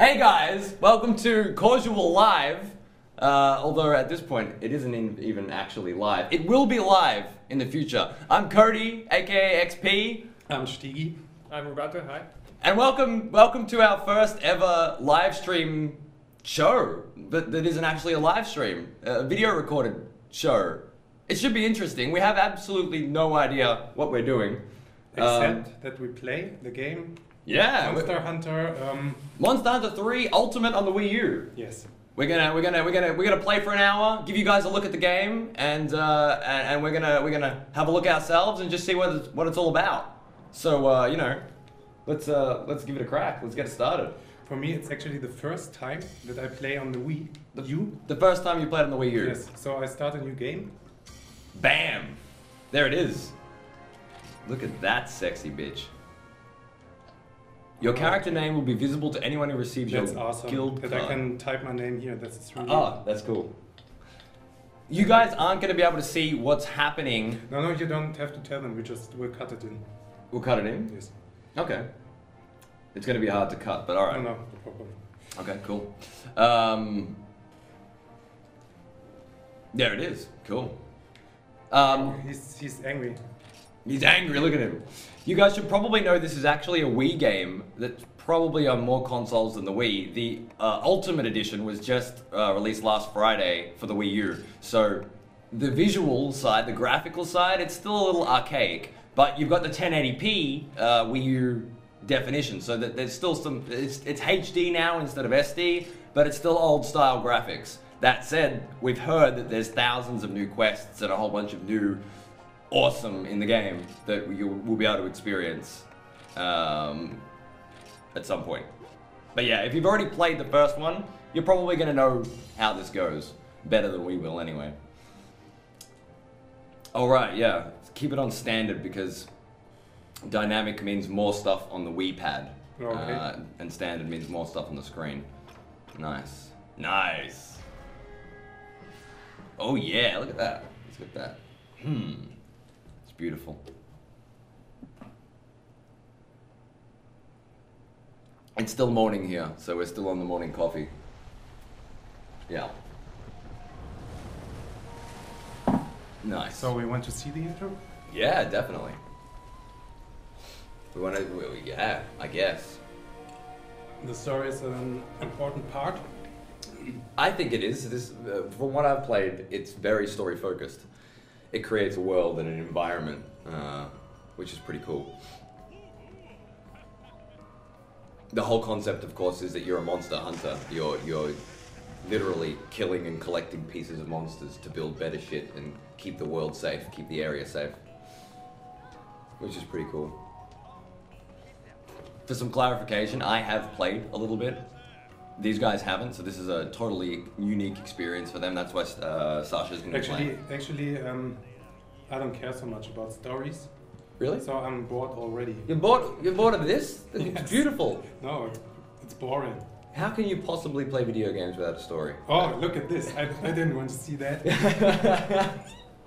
Hey guys, welcome to Corsual Live. Although at this point it isn't even actually live. It will be live in the future. I'm Cody, aka XP. I'm Stigi. I'm Roberto, hi. And welcome to our first ever live stream show that isn't actually a live stream, a video recorded show. It should be interesting. We have absolutely no idea what we're doing. Except that we play the game. Yeah. Monster Hunter. Monster Hunter 3 Ultimate on the WiiU. Yes. We're gonna play for an hour, give you guys a look at the game, and we're gonna have a look ourselves and just see what it's all about. So you know, let's give it a crack. Let's get it started. For me, it's actually the first time that I play on the Wii U. The first time you played on the Wii U. Yes. So I start a new game. Bam! There it is. Look at that sexy bitch. Your character name will be visible to anyone who receives That's your awesome. guild That card. I can type my name here. That's really. Ah, that's cool. You guys aren't going to be able to see what's happening. No, you don't have to tell them. We'll cut it in. We'll cut it in? Yes. Okay. It's going to be hard to cut, but alright. No problem. Okay, cool. There it is. Cool. He's angry. He's angry, look at him. You guys should probably know this is actually a Wii game that's probably on more consoles than the Wii. The Ultimate Edition was just released last Friday for the Wii U. So the visual side, the graphical side, it's still a little archaic, but you've got the 1080p Wii U definition, so that there's still some, it's HD now instead of SD, but it's still old style graphics. That said, we've heard that there's thousands of new quests and a whole bunch of new awesome in the game that you will be able to experience at some point. But yeah, if you've already played the first one, you're probably going to know how this goes better than we will anyway. Alright, yeah, keep it on standard because dynamic means more stuff on the Wii pad. Okay. And standard means more stuff on the screen. Nice. Nice. Oh yeah, look at that. Let's get that. It's beautiful. It's still morning here, so we're still on the morning coffee. Yeah. Nice. So we want to see the intro? Yeah, definitely. We want to, yeah, I guess. The story is an important part. I think it is. This, from what I've played, it's very story focused. It creates a world and an environment, which is pretty cool. The whole concept, of course, is that you're a monster hunter. You're literally killing and collecting pieces of monsters to build better shit and keep the world safe, keep the area safe, which is pretty cool. For some clarification, I have played a little bit. These guys haven't, so this is a totally unique experience for them. That's why Sasha's going to play. Actually, I don't care so much about stories. Really? So I'm bored already. You're bored of this? It's Yes. beautiful. No, it's boring. How can you possibly play video games without a story? Oh, look at this. I didn't want to see that.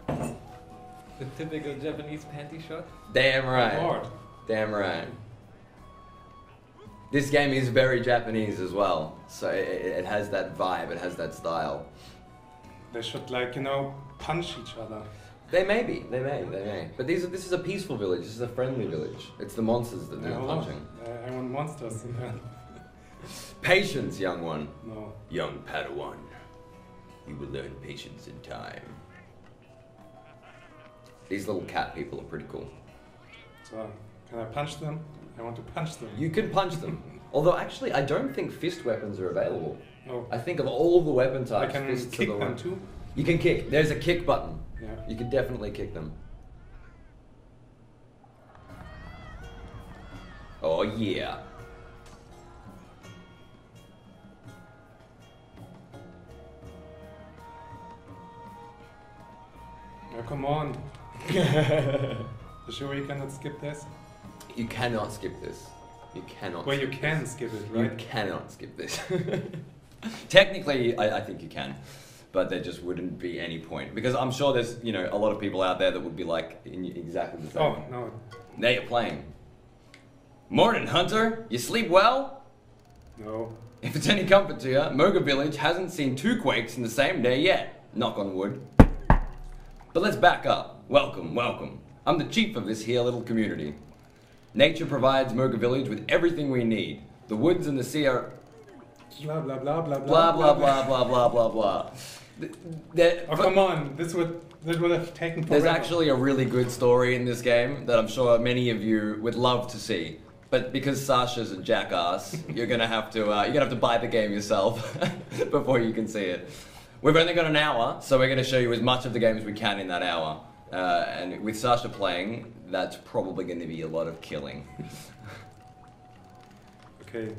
The typical Japanese panty shot. Damn I'm right. bored. Damn right. This game is very Japanese as well, so it has that vibe, it has that style. They should, like, you know, punch each other. They may. But this is a peaceful village, this is a friendly village. It's the monsters that do the punching. I want monsters in there. Patience, young one. No. Young Padawan. You will learn patience in time. These little cat people are pretty cool. So, can I punch them? I want to punch them. You can punch them. Although actually, I don't think fist weapons are available. No. I think of all the weapon types, I can fists are kick the them one. too. You can kick. There's a kick button. Yeah. You can definitely kick them. Oh yeah. Oh, come on. You sure you cannot skip this? You cannot skip this. You cannot. Well, you skip can this. skip it, You right? cannot skip this. Technically, I think you can, but there just wouldn't be any point because I'm sure there's a lot of people out there that would be like in exactly the same. Oh, no. Now you're playing. Morning, Hunter. You sleep well? No. If it's any comfort to you, Moga Village hasn't seen 2 quakes in the same day yet. Knock on wood. But let's back up. Welcome, welcome. I'm the chief of this here little community. Nature provides Moga Village with everything we need. The woods and the sea are... Blah, blah, blah, blah, Blah, blah, blah, blah, blah, blah, blah. Oh, come on. That would have taken forever. There's actually a really good story in this game that I'm sure many of you would love to see. But because Sasha's a jackass, you're gonna have to buy the game yourself before you can see it. We've only got an hour, so we're gonna show you as much of the game as we can in that hour. And with Sasha playing, that's probably gonna be a lot of killing. Okay.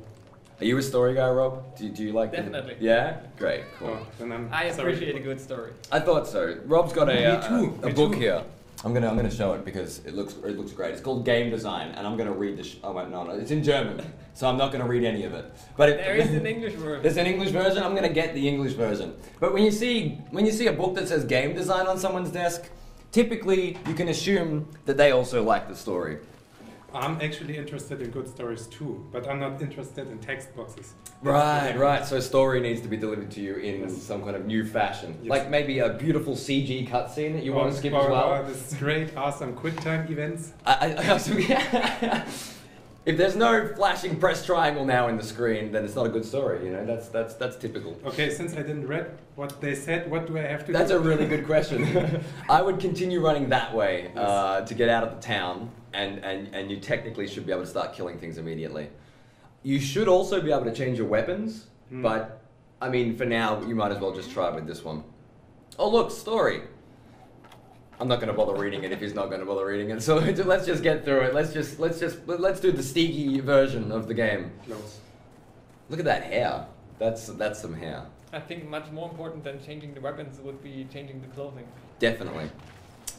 Are you a story guy, Rob? Do you like Definitely. Yeah? Great, cool. Oh, then I appreciate a good story. I thought so. Rob's got a Me book too. here. I'm gonna show it because it looks great. It's called Game Design, and I'm gonna read the. Oh wait, no, it's in German, so I'm not gonna read any of it. But There is an English version. There's an English version. I'm gonna get the English version. But when you see a book that says Game Design on someone's desk, typically you can assume that they also like the story. I'm actually interested in good stories too, but I'm not interested in text boxes. Right. So story needs to be delivered to you in Yes. some kind of new fashion, Yes. like maybe a beautiful CG cutscene that you want to skip as well. This great, awesome QuickTime events. If there's no flashing press triangle now in the screen, then it's not a good story. You know, that's typical. Okay, since I didn't read what they said, what do I have to That's do? a really good question. I would continue running that way to get out of the town, and you technically should be able to start killing things immediately. You should also be able to change your weapons, but I mean, for now, you might as well just try with this one. Oh look, story. I'm not going to bother reading it if he's not going to bother reading it. So let's just get through it. Let's do the Steagy version of the game. Close. Look at that hair. That's some hair. I think much more important than changing the weapons would be changing the clothing. Definitely.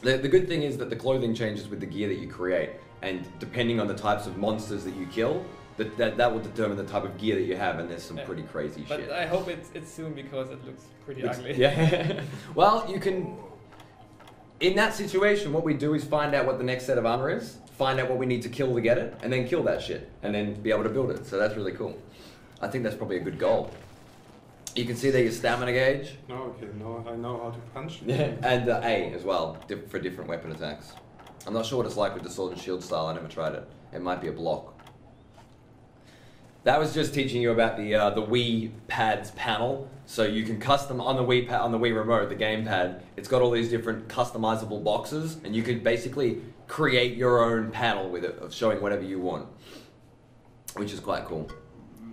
The good thing is that the clothing changes with the gear that you create, and depending on the types of monsters that you kill, that will determine the type of gear that you have, and there's some pretty crazy But shit. I hope it's soon because it looks pretty ugly. Yeah. Well, you can. In that situation, what we do is find out what the next set of armor is, find out what we need to kill to get it, and then kill that shit, and then be able to build it. So that's really cool. I think that's probably a good goal. You can see there your stamina gauge. No, okay, no, I know how to punch. Yeah. And A as well, for different weapon attacks. I'm not sure what it's like with the sword and shield style. I never tried it. It might be a block. That was just teaching you about the Wii Pad's panel. So you can custom on the Wii remote, the gamepad. It's got all these different customizable boxes, and you could basically create your own panel with it of showing whatever you want, which is quite cool.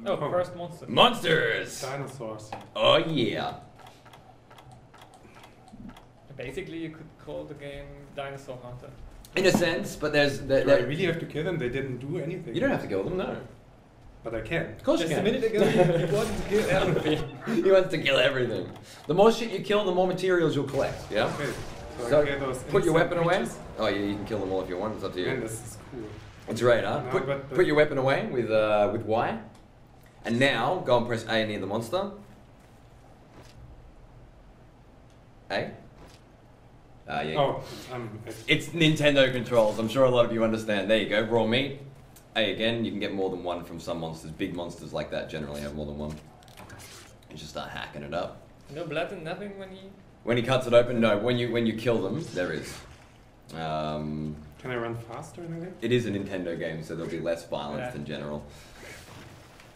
Oh, first monster. Monsters! Dinosaurs. Oh yeah. Basically, you could call the game Dinosaur Hunter. In a sense, but there's Do I really have to kill them? They didn't do anything. you don't have to kill them, no. But I can. Of course Just you a can. minute ago, you wanted to kill everything. He wants to kill everything. The more shit you kill, the more materials you'll collect. Yeah. Okay. So I get those put your insect weapon away. creatures. Oh yeah, you can kill them all if you want. It's up to Man, you. this is cool. It's great, huh? No, put, but- put your weapon away with Y, and now go and press A near the monster. A. Yeah. Oh, It's Nintendo controls. I'm sure a lot of you understand. There you go. Raw meat. A again. You can get more than one from some monsters. Big monsters like that generally have more than one. You just start hacking it up. No blood and nothing when he... When he cuts it open, no. When you kill them, there is. can I run faster in a way? It is a Nintendo game, so there'll be less violence Yeah. in general.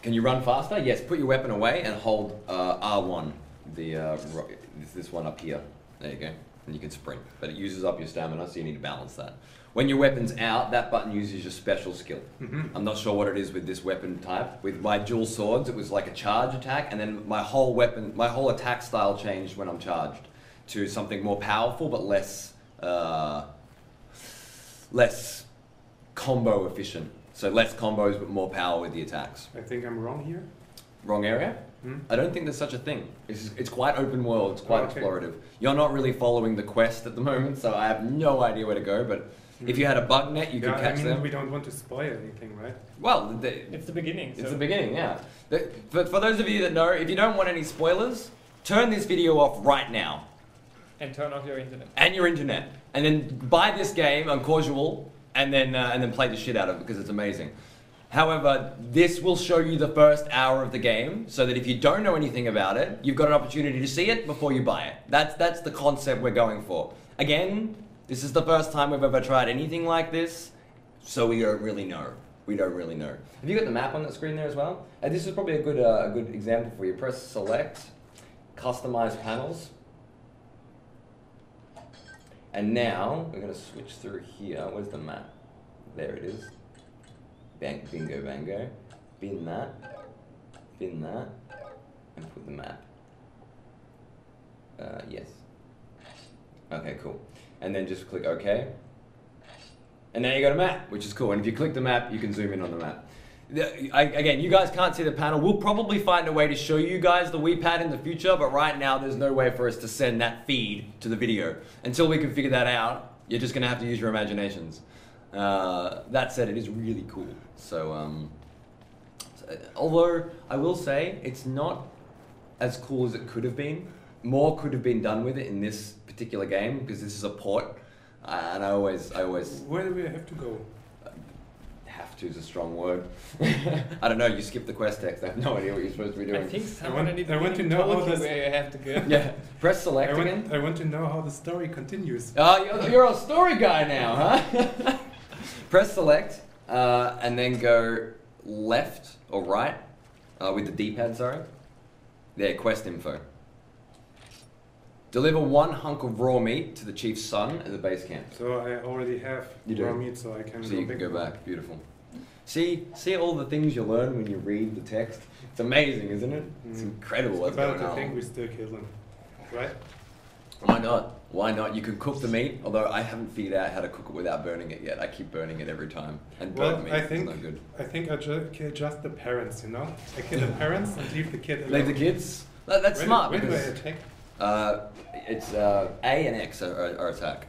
Can you run faster? Yes. Put your weapon away and hold R1. This one up here. There you go. And you can sprint, but it uses up your stamina, so you need to balance that. When your weapon's out, that button uses your special skill. I'm not sure what it is with this weapon type. With my dual swords, it was like a charge attack, and then my whole attack style changed when I'm charged to something more powerful, but less combo efficient. So less combos, but more power with the attacks. I think I'm wrong here. Wrong area? I don't think there's such a thing. It's quite open world, it's quite Okay. explorative. You're not really following the quest at the moment, so I have no idea where to go, but if you had a bug net, you could catch them. We don't want to spoil anything, right? Well, It's the beginning, it's so... the beginning, yeah. For those of you that know, if you don't want any spoilers, turn this video off right now. And turn off your internet. And your internet. And then buy this game on Corsual, and then play the shit out of it, because it's amazing. However, this will show you the first hour of the game, so that if you don't know anything about it, you've got an opportunity to see it before you buy it. That's the concept we're going for. Again, this is the first time we've ever tried anything like this, so we don't really know. We don't really know. Have you got the map on the screen there as well? This is probably a good example for you. Press select, customize panels. And now, we're going to switch through here. Where's the map? There it is. Bingo, bango. Bin that, and put the map. Yes. Okay, cool. And then just click OK. And now you got a map, which is cool. And if you click the map, you can zoom in on the map. Again, you guys can't see the panel. We'll probably find a way to show you guys the Wii Pad in the future, but right now there's no way for us to send that feed to the video. Until we can figure that out, you're just going to have to use your imaginations. That said, it is really cool. So, although I will say it's not as cool as it could have been. More could have been done with it in this particular game because this is a port, and I always. Where do we have to go? Have to is a strong word. I don't know. You skip the quest text. I have no idea what you're supposed to be doing. I think someone I want to know how this. Where you have to go. Yeah. Press select again. I want to know how the story continues. Oh, you're a story guy now, huh? Press select, and then go left or right with the D-pad, sorry. There, quest info. Deliver 1 hunk of raw meat to the chief's son at the base camp. So I already have raw meat, so I can. So you can go back. Beautiful. See all the things you learn when you read the text. It's amazing, isn't it? It's incredible what's going on. I think we still kill them, right? Why not? Why not? You can cook the meat, although I haven't figured out how to cook it without burning it yet. I keep burning it every time, and burnt meat is no good. I think I kill just the parents, you know? I kill the parents and leave the kid alone. Leave the kids? That's smart. When do I attack? It's A and X are attack.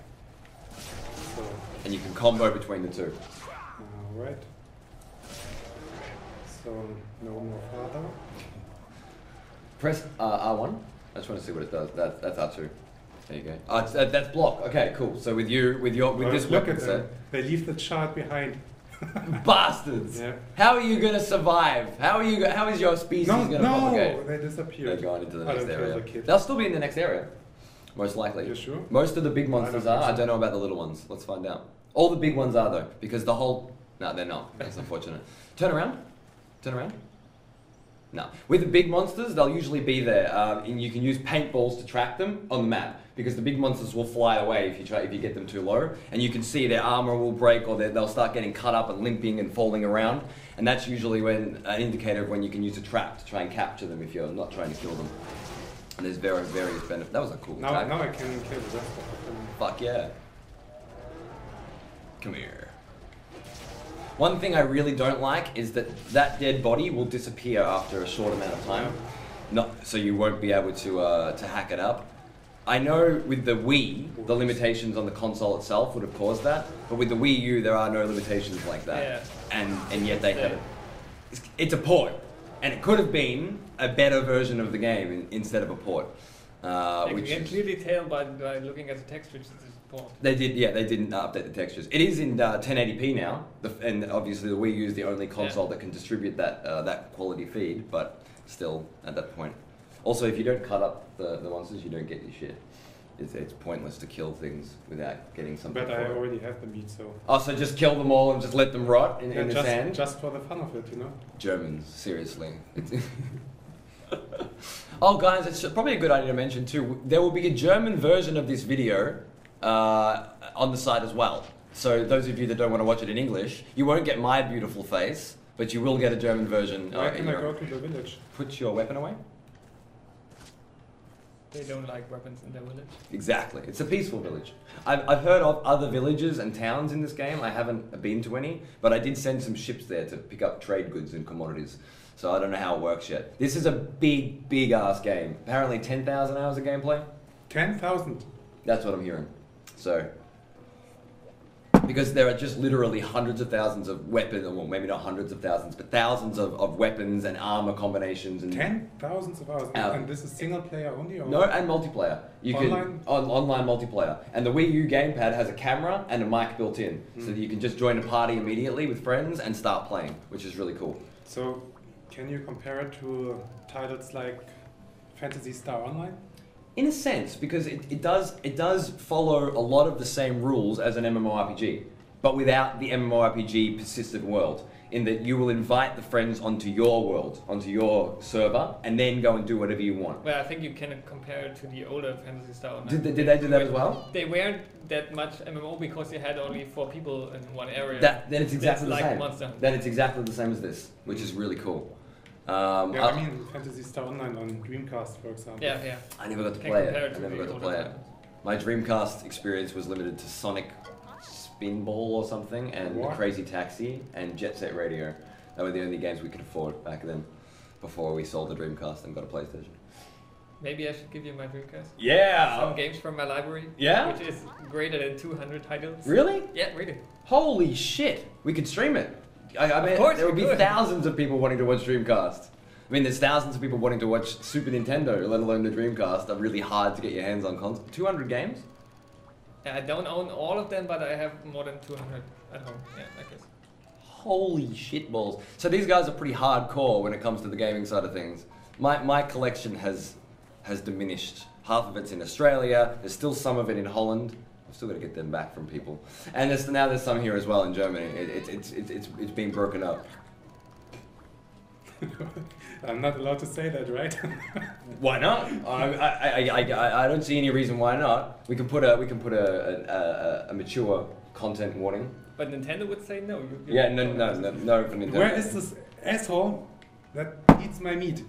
So. And you can combo between the two. Alright. So, no more father. Press R1. I just want to see what it does. That's R2. There you go. That's block. Okay, cool. So with this weapon set, they leave the child behind. Bastards! Yeah. How are you gonna survive? How is your species gonna propagate? No, they disappear. They're going into the next area. The They'll still be in the next area, most likely. You sure? Most of the big monsters are. I don't know about the little ones. Let's find out. All the big ones are though, because the whole. No, they're not. That's unfortunate. Turn around. Turn around. No. With the big monsters, they'll usually be there, and you can use paintballs to track them on the map, because the big monsters will fly away if you get them too low, and you can see their armor will break, or they'll start getting cut up and limping and falling around, and that's usually when an indicator of when you can use a trap to try and capture them if you're not trying to kill them. And there's various benefits. That was a cool attack. Now I can kill the rest of them. Fuck yeah. Come here. One thing I really don't like is that dead body will disappear after a short amount of time. So you won't be able to hack it up. I know with the Wii, the limitations on the console itself would have caused that, but with the Wii U, there are no limitations like that. Yeah. And yet they have it. It's a port, and it could have been a better version of the game instead of a port. You can clearly tell by looking at the text, which is a port. They didn't update the textures. It is in 1080p now, and obviously the Wii U is the only console that can distribute that quality feed, but still at that point. Also, if you don't cut up the monsters, you don't get your shit. It's pointless to kill things without getting something. But I already have the meat, so. Oh, so just kill them all and just let them rot in the sand? Just for the fun of it, you know? Germans, seriously. Oh, guys, it's probably a good idea to mention too. There will be a German version of this video on the site as well. So those of you that don't want to watch it in English, you won't get my beautiful face, but you will get a German version. Why can I go to the village? Put your weapon away. They don't like weapons in their village. Exactly. It's a peaceful village. I've heard of other villages and towns in this game. I haven't been to any, but I did send some ships there to pick up trade goods and commodities. So I don't know how it works yet. This is a big ass game. Apparently 10,000 hours of gameplay. 10,000? That's what I'm hearing. So, Because there are just literally hundreds of thousands of weapons, well maybe not hundreds of thousands, but thousands of weapons and armor combinations. And 10,000 of hours. And this is single player only? Or no, and multiplayer. You online? Online multiplayer. And the Wii U gamepad has a camera and a mic built in. So that you can just join a party immediately with friends and start playing, which is really cool. So, can you compare it to titles like Phantasy Star Online? In a sense, because it does follow a lot of the same rules as an MMORPG, but without the MMORPG persistent world, in that you will invite the friends onto your world, onto your server, and then go and do whatever you want. Well, I think you can compare it to the older Phantasy Star Online. Did they do that as well? They weren't that much MMO because you had only 4 people in one area. Then it's exactly the same. Monster Hunter. Then it's exactly the same as this, which is really cool. Yeah, I mean Phantasy Star Online on Dreamcast, for example. Yeah. I never got to Can play compare it. it I to never the got to older play it. titles. My Dreamcast experience was limited to Sonic Spinball or something, and What? Crazy Taxi, and Jet Set Radio. That were the only games we could afford back then, before we sold the Dreamcast and got a PlayStation. Maybe I should give you my Dreamcast. Yeah! Some games from my library. Yeah? Which is greater than 200 titles. Really? Yeah, really. Holy shit! We could stream it. I mean, course there would we be could. thousands of people wanting to watch Dreamcast. I mean, there's thousands of people wanting to watch Super Nintendo, let alone the Dreamcast. Are really hard to get your hands on console. 200 games? I don't own all of them, but I have more than 200 at home. Yeah, I guess. Holy shitballs. So these guys are pretty hardcore when it comes to the gaming side of things. My collection has diminished. Half of it's in Australia. There's still some of it in Holland. I've still got to get them back from people. And now there's some here as well in Germany. It's being broken up. I'm not allowed to say that, right? Why not? I don't see any reason why not. We can put a mature content warning. But Nintendo would say no. Yeah, no for Nintendo. Where is this asshole that eats my meat?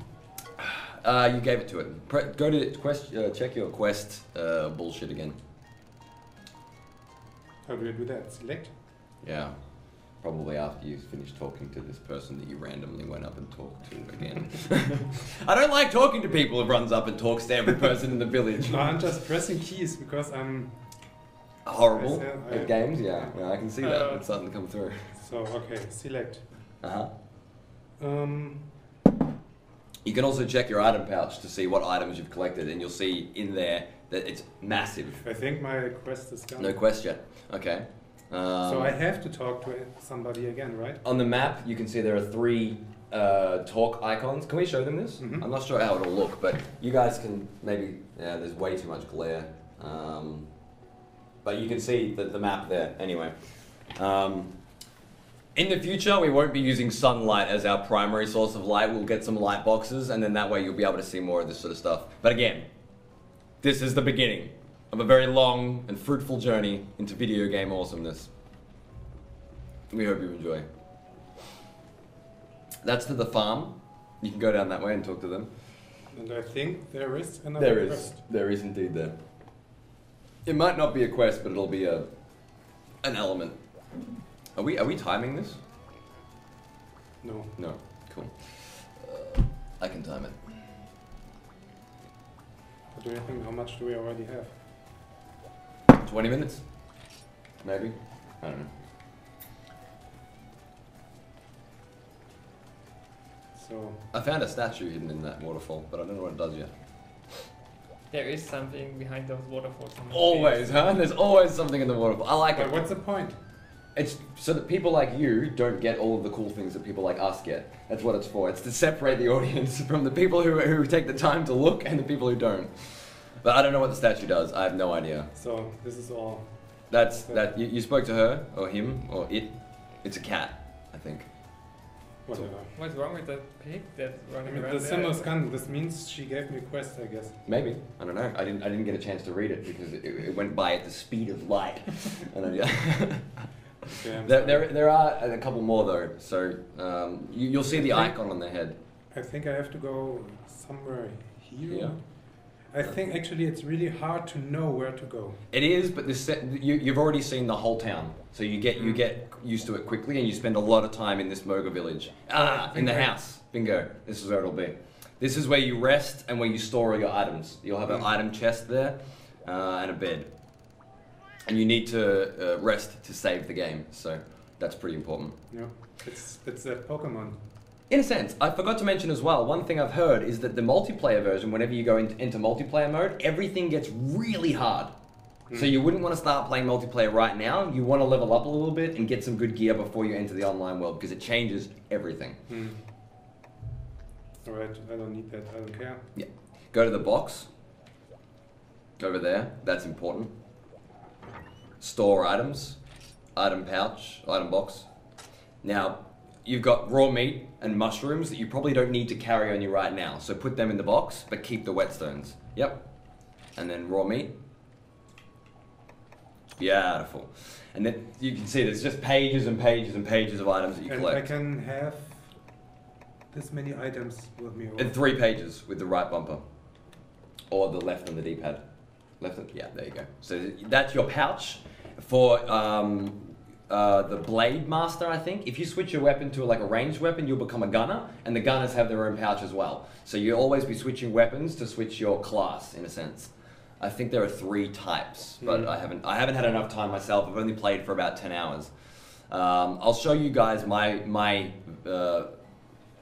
You gave it to it. Go to Quest. Check your Quest bullshit again. How do you do that? Select? Yeah. Probably after you finish talking to this person that you randomly went up and talked to again. I don't like talking to people who runs up and talks to every person in the village. No, I'm just pressing keys because I'm horrible I at games. Yeah, I can see that. It's starting to come through. So okay, select. You can also check your item pouch to see what items you've collected, and you'll see in there that it's massive. I think my quest is gone. No quest yet. Okay. So I have to talk to somebody again, right? On the map, you can see there are 3 talk icons. Can we show them this? Mm-hmm. I'm not sure how it'll look, but you guys can maybe... Yeah, there's way too much glare. But you can see the map there anyway. In the future, we won't be using sunlight as our primary source of light. We'll get some light boxes, and then that way you'll be able to see more of this sort of stuff. But again, this is the beginning of a very long and fruitful journey into video game awesomeness. We hope you enjoy. That's to the farm. You can go down that way and talk to them. And I think there is another quest. There is indeed there. It might not be a quest, but it'll be an element. Are we timing this? No. No. Cool. I can time it. What do you think? How much do we already have? 20 minutes? Maybe? I don't know. So I found a statue hidden in that waterfall, but I don't know what it does yet. There is something behind those waterfalls. Always, huh? There's always something in the waterfall. I like but it. what's the point? It's so that people like you don't get all of the cool things that people like us get. That's what it's for. It's to separate the audience from the people who take the time to look and the people who don't. But I don't know what the statue does. I have no idea. So this is all. That you spoke to her or him or it. It's a cat, I think. Whatever. What's wrong with the pig that's running around The there? symbol's gone. This means she gave me a quest, I guess. Maybe. I don't know. I didn't get a chance to read it because it went by at the speed of light. And Okay, there are a couple more though. So you'll see the icon on the head. I think I have to go somewhere here. Yeah. I think actually it's really hard to know where to go. It is, but you've already seen the whole town, so you get used to it quickly, and you spend a lot of time in this Moga village. In the house. Bingo. This is where it'll be. This is where you rest and where you store all your items. You'll have an item chest there, and a bed. and you need to rest to save the game. So that's pretty important. Yeah, it's that Pokemon. In a sense, I forgot to mention as well, one thing I've heard is that the multiplayer version, whenever you go into multiplayer mode, everything gets really hard. So you wouldn't want to start playing multiplayer right now. You want to level up a little bit and get some good gear before you enter the online world, because it changes everything. Alright, I don't need that, I don't care. Yeah. Go to the box. Over there, that's important. Store items. Item pouch, item box. Now, you've got raw meat and mushrooms that you probably don't need to carry on you right now. So put them in the box, but keep the whetstones. Yep. And then raw meat. Beautiful. And then you can see there's just pages and pages and pages of items that you collect. And I can have this many items with me. And 3 pages with the right bumper. Or the left on the D-pad. Left on, yeah, there you go. So that's your pouch for the Blade Master, I think. If you switch your weapon to like a ranged weapon, you'll become a gunner, and the gunners have their own pouch as well. So you'll always be switching weapons to switch your class, in a sense. I think there are 3 types, but I haven't had enough time myself. I've only played for about 10 hours. I'll show you guys my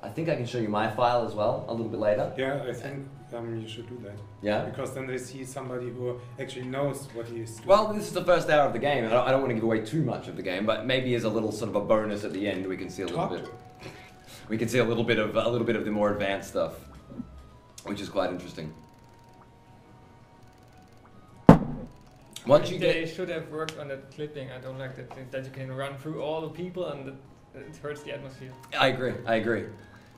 I think I can show you my file as well a little bit later. Yeah, I think you should do that. Yeah? Because then they see somebody who actually knows what he is doing. Well, this is the first hour of the game, and I don't want to give away too much of the game, but maybe as a little sort of a bonus at the end, we can see a little bit. We can see a little bit of the more advanced stuff, which is quite interesting. Once you They should have worked on that clipping. I don't like that you can run through all the people and it hurts the atmosphere. I agree.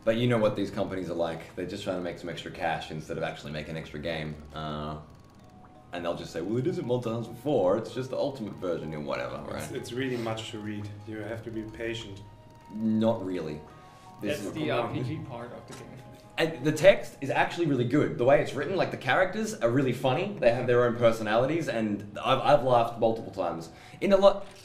But you know what these companies are like. They're just trying to make some extra cash instead of actually make an extra game. And they'll just say, well, it isn't Multi 4, it's just the ultimate version and whatever, right? It's really much to read. You have to be patient. Not really. That's the RPG part of the game. And the text is actually really good. The way it's written, like the characters are really funny. They have their own personalities, and I've laughed multiple times.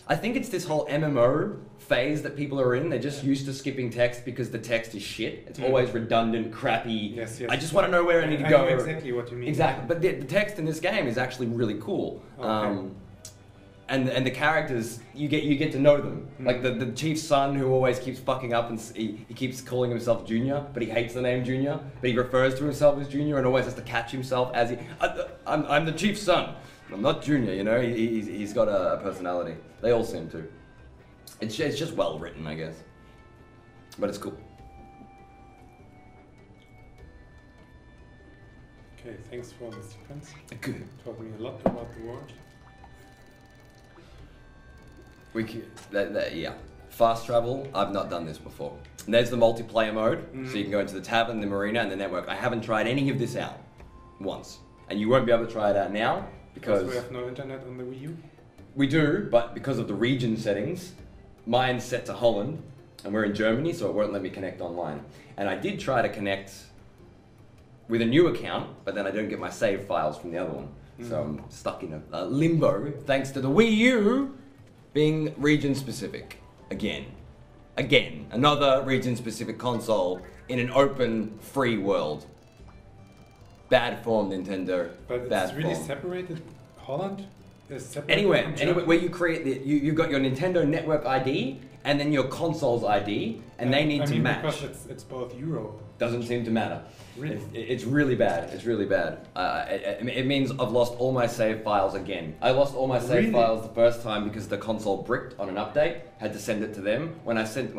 I think it's this whole MMO phase that people are in. They're just used to skipping text because the text is shit. It's always redundant, crappy. Yes. I just want to know where I need to go. I know exactly what you mean. Exactly, but the text in this game is actually really cool. Okay. And the characters, you get to know them. Like the chief's son, who always keeps fucking up, and he keeps calling himself Junior, but he hates the name Junior. But he refers to himself as Junior and always has to catch himself as I'm the chief's son. I'm not Junior, you know. He's got a personality. They all seem to. It's just well written, I guess. But it's cool. Okay, thanks for the sequence. Good. Taught me a lot about the world. Yeah. Fast travel, I've not done this before. And there's the multiplayer mode, so you can go into the tavern, the marina, and the network. I haven't tried any of this out once. And you won't be able to try it out now, because we have no internet on the WiiU? We do, but because of the region settings, mine's set to Holland, and we're in Germany, so it won't let me connect online. And I did try to connect with a new account, but then I don't get my save files from the other one. So I'm stuck in a limbo, thanks to the WiiU being region-specific. Again, another region-specific console in an open, free world. Bad form, Nintendo. But bad it's really form. separated. Holland is separated. Anywhere where you create you've got your Nintendo Network ID and then your console's ID, and they need to match. Because it's both Europe. Doesn't seem to matter. Really? It's really bad. It's really bad. It means I've lost all my save files again. I lost all my save files the first time because the console bricked on an update. Had to send it to them. When I saved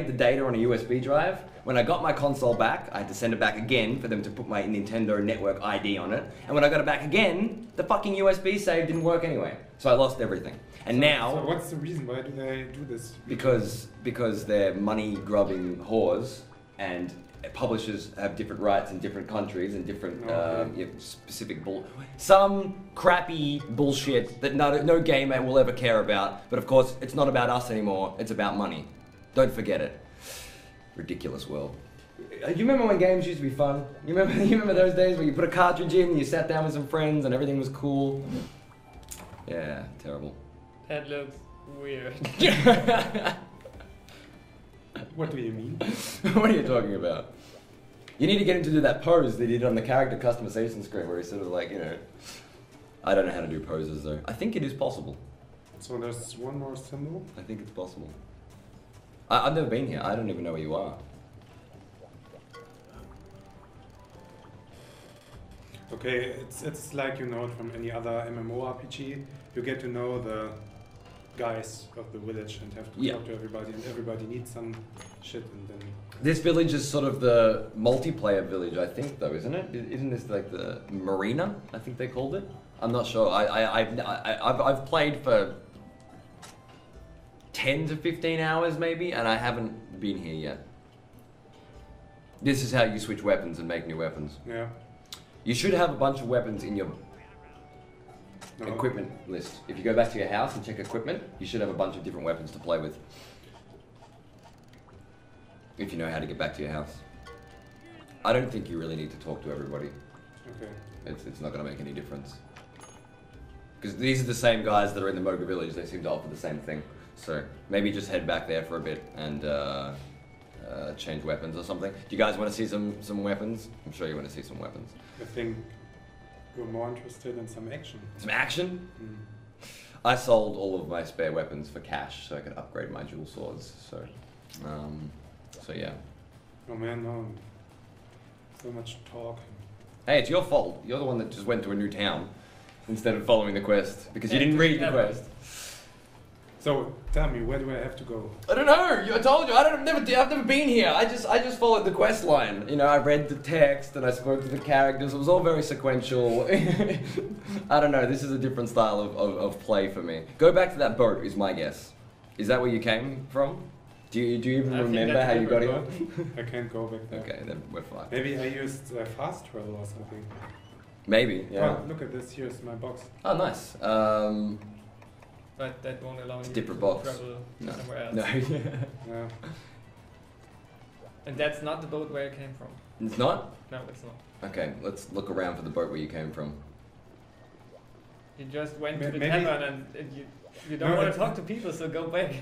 the data on a USB drive. When I got my console back, I had to send it back again for them to put my Nintendo Network ID on it. And when I got it back again, the fucking USB save didn't work anyway. So I lost everything. And now... So what's the reason? Why do they do this? Because they're money-grubbing whores, and publishers have different rights in different countries and different specific some crappy bullshit that no gamer will ever care about. But of course, it's not about us anymore. It's about money. Don't forget it. Ridiculous world. Do you remember when games used to be fun? You remember those days where you put a cartridge in and you sat down with some friends and everything was cool? Yeah, terrible. That looks weird. What do you mean? What are you talking about? You need to get him to do that pose that he did on the character customization screen where he's sort of like, you know... I don't know how to do poses though. I think it is possible. So there's one more symbol. I think it's possible. I've never been here. I don't even know where you are. Okay, it's like you know it from any other MMORPG. You get to know the guys of the village and have to talk to everybody, and everybody needs some shit, and then... This village is sort of the multiplayer village, I think, though, isn't it? Isn't this like the marina? I think they called it. I'm not sure. I've played for 10 to 15 hours maybe, and I haven't been here yet. This is how you switch weapons and make new weapons. Yeah. You should have a bunch of weapons in your equipment list. If you go back to your house and check equipment, you should have a bunch of different weapons to play with. If you know how to get back to your house. I don't think you really need to talk to everybody. Okay. It's not going to make any difference. Because these are the same guys that are in the Moga village. They seem to offer the same thing. So maybe just head back there for a bit and change weapons or something. Do you guys want to see some weapons? I'm sure you want to see some weapons. I think we're more interested in some action. Some action? Mm. I sold all of my spare weapons for cash so I could upgrade my dual swords. So yeah. Oh man, no. So much talk. Hey, it's your fault. You're the one that just went to a new town instead of following the quest because you didn't read the quest. So tell me, where do I have to go? I don't know. I told you. I've never been here. I just followed the quest line. You know, I read the text and I spoke to the characters. It was all very sequential. I don't know. This is a different style of play for me. Go back to that boat. Is my guess. Is that where you came from? Do you even remember how you got here? I can't go back there. Okay, then we're fine. Maybe I used fast travel or something. Maybe. Yeah. Oh, look at this. Here's my box. Oh, nice. But that won't allow you different to box. travel somewhere else. No. Yeah. And that's not the boat where you came from. It's not? No, it's not. Okay, let's look around for the boat where you came from. You just went to the Maybe- tavern and you don't want to talk to people, so go back.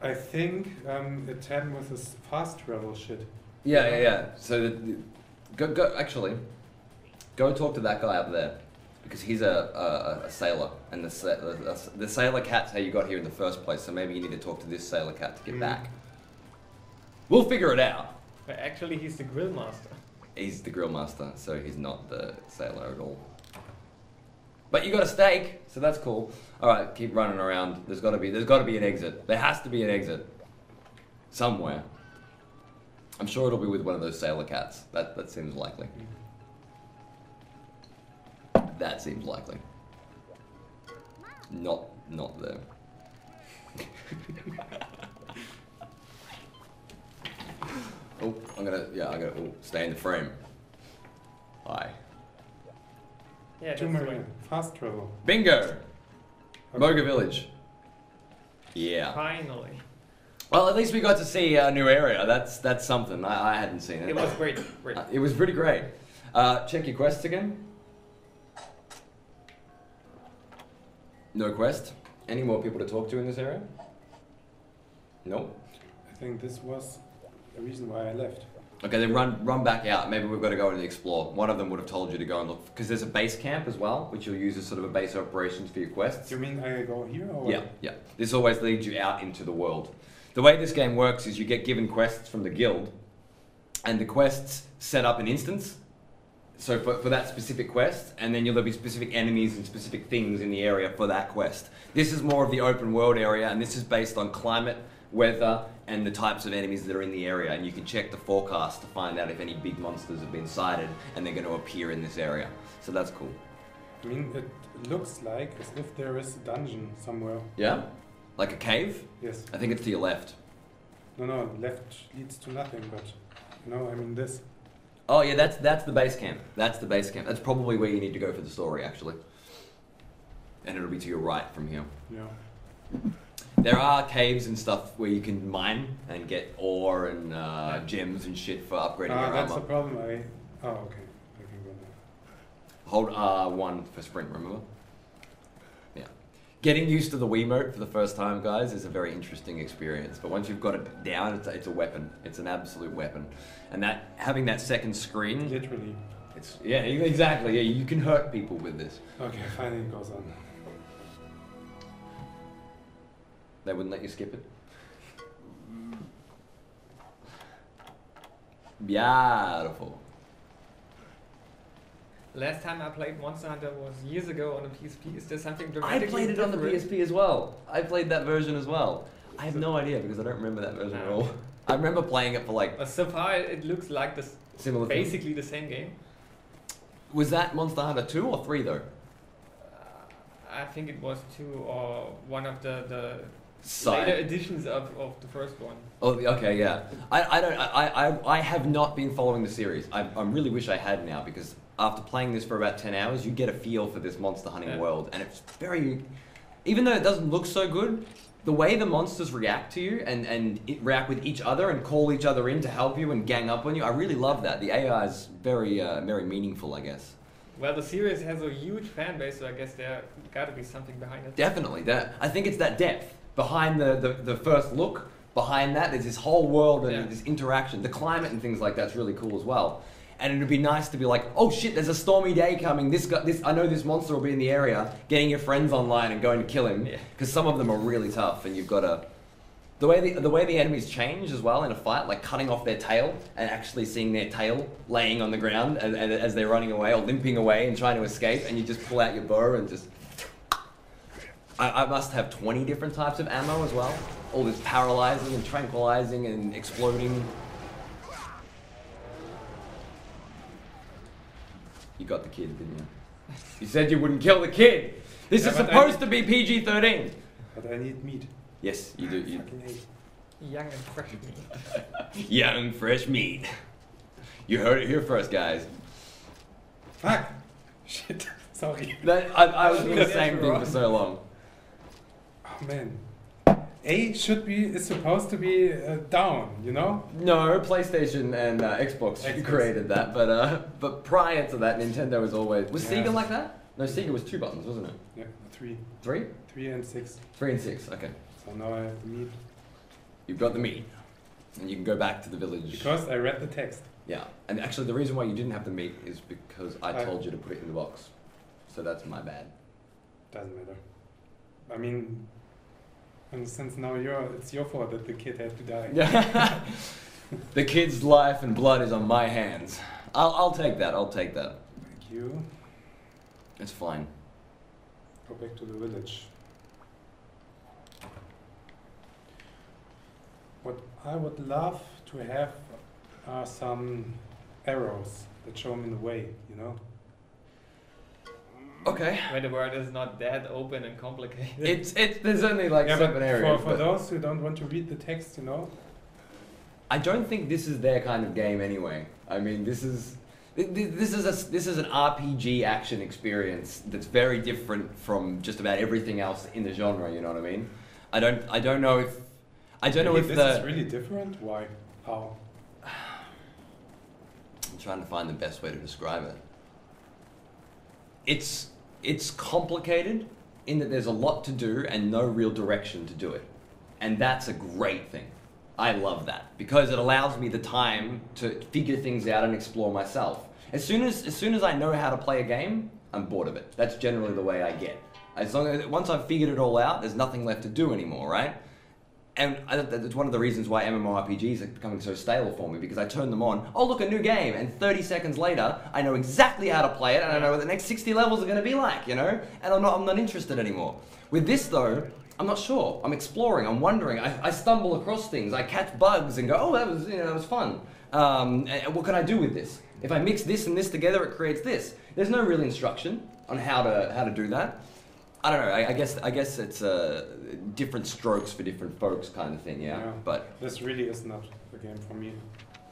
I think it had with this fast travel shit. Yeah. So go talk to that guy up there because he's a sailor, and the sailor cat's how you got here in the first place. So maybe you need to talk to this sailor cat to get back. We'll figure it out. But actually, he's the grill master. He's the grill master, so he's not the sailor at all. But you got a steak, so that's cool. All right, keep running around. There's got to be an exit. There has to be an exit somewhere. I'm sure it'll be with one of those sailor cats. That seems likely. That seems likely. Not there. Oh, I'm gonna stay in the frame. Hi. Yeah, Two that's the Marine. way. Fast travel. Bingo! Okay. Moga Village. Yeah. Finally. Well, at least we got to see a new area. That's something. I hadn't seen it. It was great. It was pretty great. Check your quests again. No quest. Any more people to talk to in this area? Nope. I think this was the reason why I left. Okay, then run back out. Maybe we've got to go and explore. One of them would have told you to go and look, because there's a base camp as well, which you'll use as sort of a base of operations for your quests. You mean I go here or? Yeah. This always leads you out into the world. The way this game works is you get given quests from the guild, and the quests set up an instance. So for that specific quest, and then there'll be specific enemies and specific things in the area for that quest. This is more of the open world area, and this is based on climate, weather, and the types of enemies that are in the area. And you can check the forecast to find out if any big monsters have been sighted, and they're going to appear in this area. So that's cool. I mean, it looks like as if there is a dungeon somewhere. Yeah? Like a cave? Yes. I think it's to your left. No, left leads to nothing, but no, I mean this. Oh yeah, that's the base camp. That's the base camp. That's probably where you need to go for the story, actually. And it'll be to your right from here. Yeah. There are caves and stuff where you can mine and get ore and gems and shit for upgrading your That's armor. the problem. Oh, okay. I can go now. Hold R1 for sprint, remember? Yeah. Getting used to the Wiimote for the first time, guys, is a very interesting experience. But once you've got it down, it's a weapon. It's an absolute weapon. And having that second screen... Literally. Yeah, exactly. Yeah, you can hurt people with this. Okay, finally it goes on. They wouldn't let you skip it. Beautiful. Last time I played Monster Hunter was years ago on the PSP. Is there something I dramatically played it on the different? PSP as well. I played that version as well. I have no idea because I don't remember that version at all. I remember playing it for like So far, it looks like this, similar things. basically the same game. Was that Monster Hunter 2 or 3 though? I think it was 2 or one of the Side. later editions of the first one. Oh, okay, yeah. I have not been following the series. I really wish I had now because after playing this for about 10 hours, you get a feel for this monster hunting world, and it's very. Even though it doesn't look so good, the way the monsters react to you and react with each other and call each other in to help you and gang up on you, I really love that. The AI is very meaningful, I guess. Well, the series has a huge fan base, so I guess there got to be something behind it. Definitely, I think it's that depth behind the first look. Behind that, there's this whole world and this interaction. The climate and things like that's really cool as well. And it'd be nice to be like, oh shit, there's a stormy day coming. I know this monster will be in the area. Getting your friends online and going to kill him, because some of them are really tough, and you've got to. The way the enemies change as well in a fight, like cutting off their tail and actually seeing their tail laying on the ground as they're running away or limping away and trying to escape, and you just pull out your bow and just. I must have 20 different types of ammo as well. All this paralyzing and tranquilizing and exploding. You got the kid, didn't you? You said you wouldn't kill the kid. This is supposed to be PG-13. But I need meat. Yes, you do. You. Fucking hate. Young and fresh meat. Young, fresh meat. You heard it here first, guys. Fuck. Shit. Sorry. I was doing the same thing for so long. Oh man. A is supposed to be down, you know? No, PlayStation and Xbox created that, but prior to that, Nintendo was always... Was Sega like that? No, Sega was 2 buttons, wasn't it? Yeah, 3. 3? 3 and 6. 3 and 6, okay. So now I have the meat. You've got the meat, and you can go back to the village. Because I read the text. Yeah, and actually the reason why you didn't have the meat is because I told you to put it in the box. So that's my bad. Doesn't matter. I mean... And since now it's your fault that the kid had to die. The kid's life and blood is on my hands. I'll take that. I'll take that. Thank you. It's fine. Go back to the village. What I would love to have are some arrows that show me the way, you know? Okay. Where the world is not that open and complicated. There's only like 7 areas. For those who don't want to read the text, you know? I don't think this is their kind of game anyway. I mean, this is an RPG action experience that's very different from just about everything else in the genre. You know what I mean? I don't know if this is really different. Why? How? I'm trying to find the best way to describe it. It's complicated in that there's a lot to do and no real direction to do it. And that's a great thing. I love that because it allows me the time to figure things out and explore myself. As soon as I know how to play a game, I'm bored of it. That's generally the way I get. Once I've figured it all out, there's nothing left to do anymore, right? And that's one of the reasons why MMORPGs are becoming so stale for me, because I turn them on, oh look, a new game, and 30 seconds later, I know exactly how to play it, and I know what the next 60 levels are going to be like, you know? And I'm not interested anymore. With this though, I'm not sure. I'm exploring, I'm wondering, I stumble across things, I catch bugs and go, oh, that was fun. And what can I do with this? If I mix this and this together, it creates this. There's no real instruction on how to do that. I don't know. I guess it's different strokes for different folks, kind of thing. Yeah. But this really is not the game for me.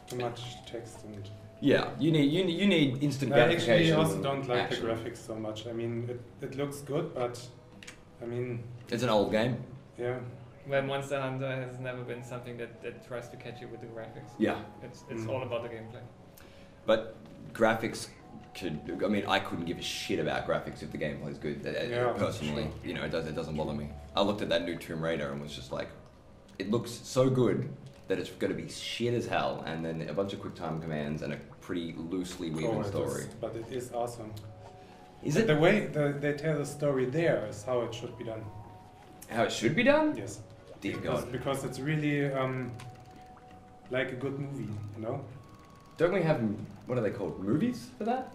Too much text and. Yeah, you need instant gratification. I actually also don't like the graphics so much. I mean, it looks good, but I mean. It's an old game. Yeah. Well, Monster Hunter has never been something that tries to catch you with the graphics. Yeah. It's all about the gameplay. But graphics. I couldn't give a shit about graphics if the gameplay is good. Personally, sure. You know, it doesn't bother me. I looked at that new Tomb Raider and was just like, it looks so good that it's going to be shit as hell, and then a bunch of quick time commands and a pretty loosely woven story. But it is awesome. Is it? The way they tell the story there is how it should be done. How it should be done? Yes. Dear God. Because it's really like a good movie, you know? Don't we have, what are they called, movies for that?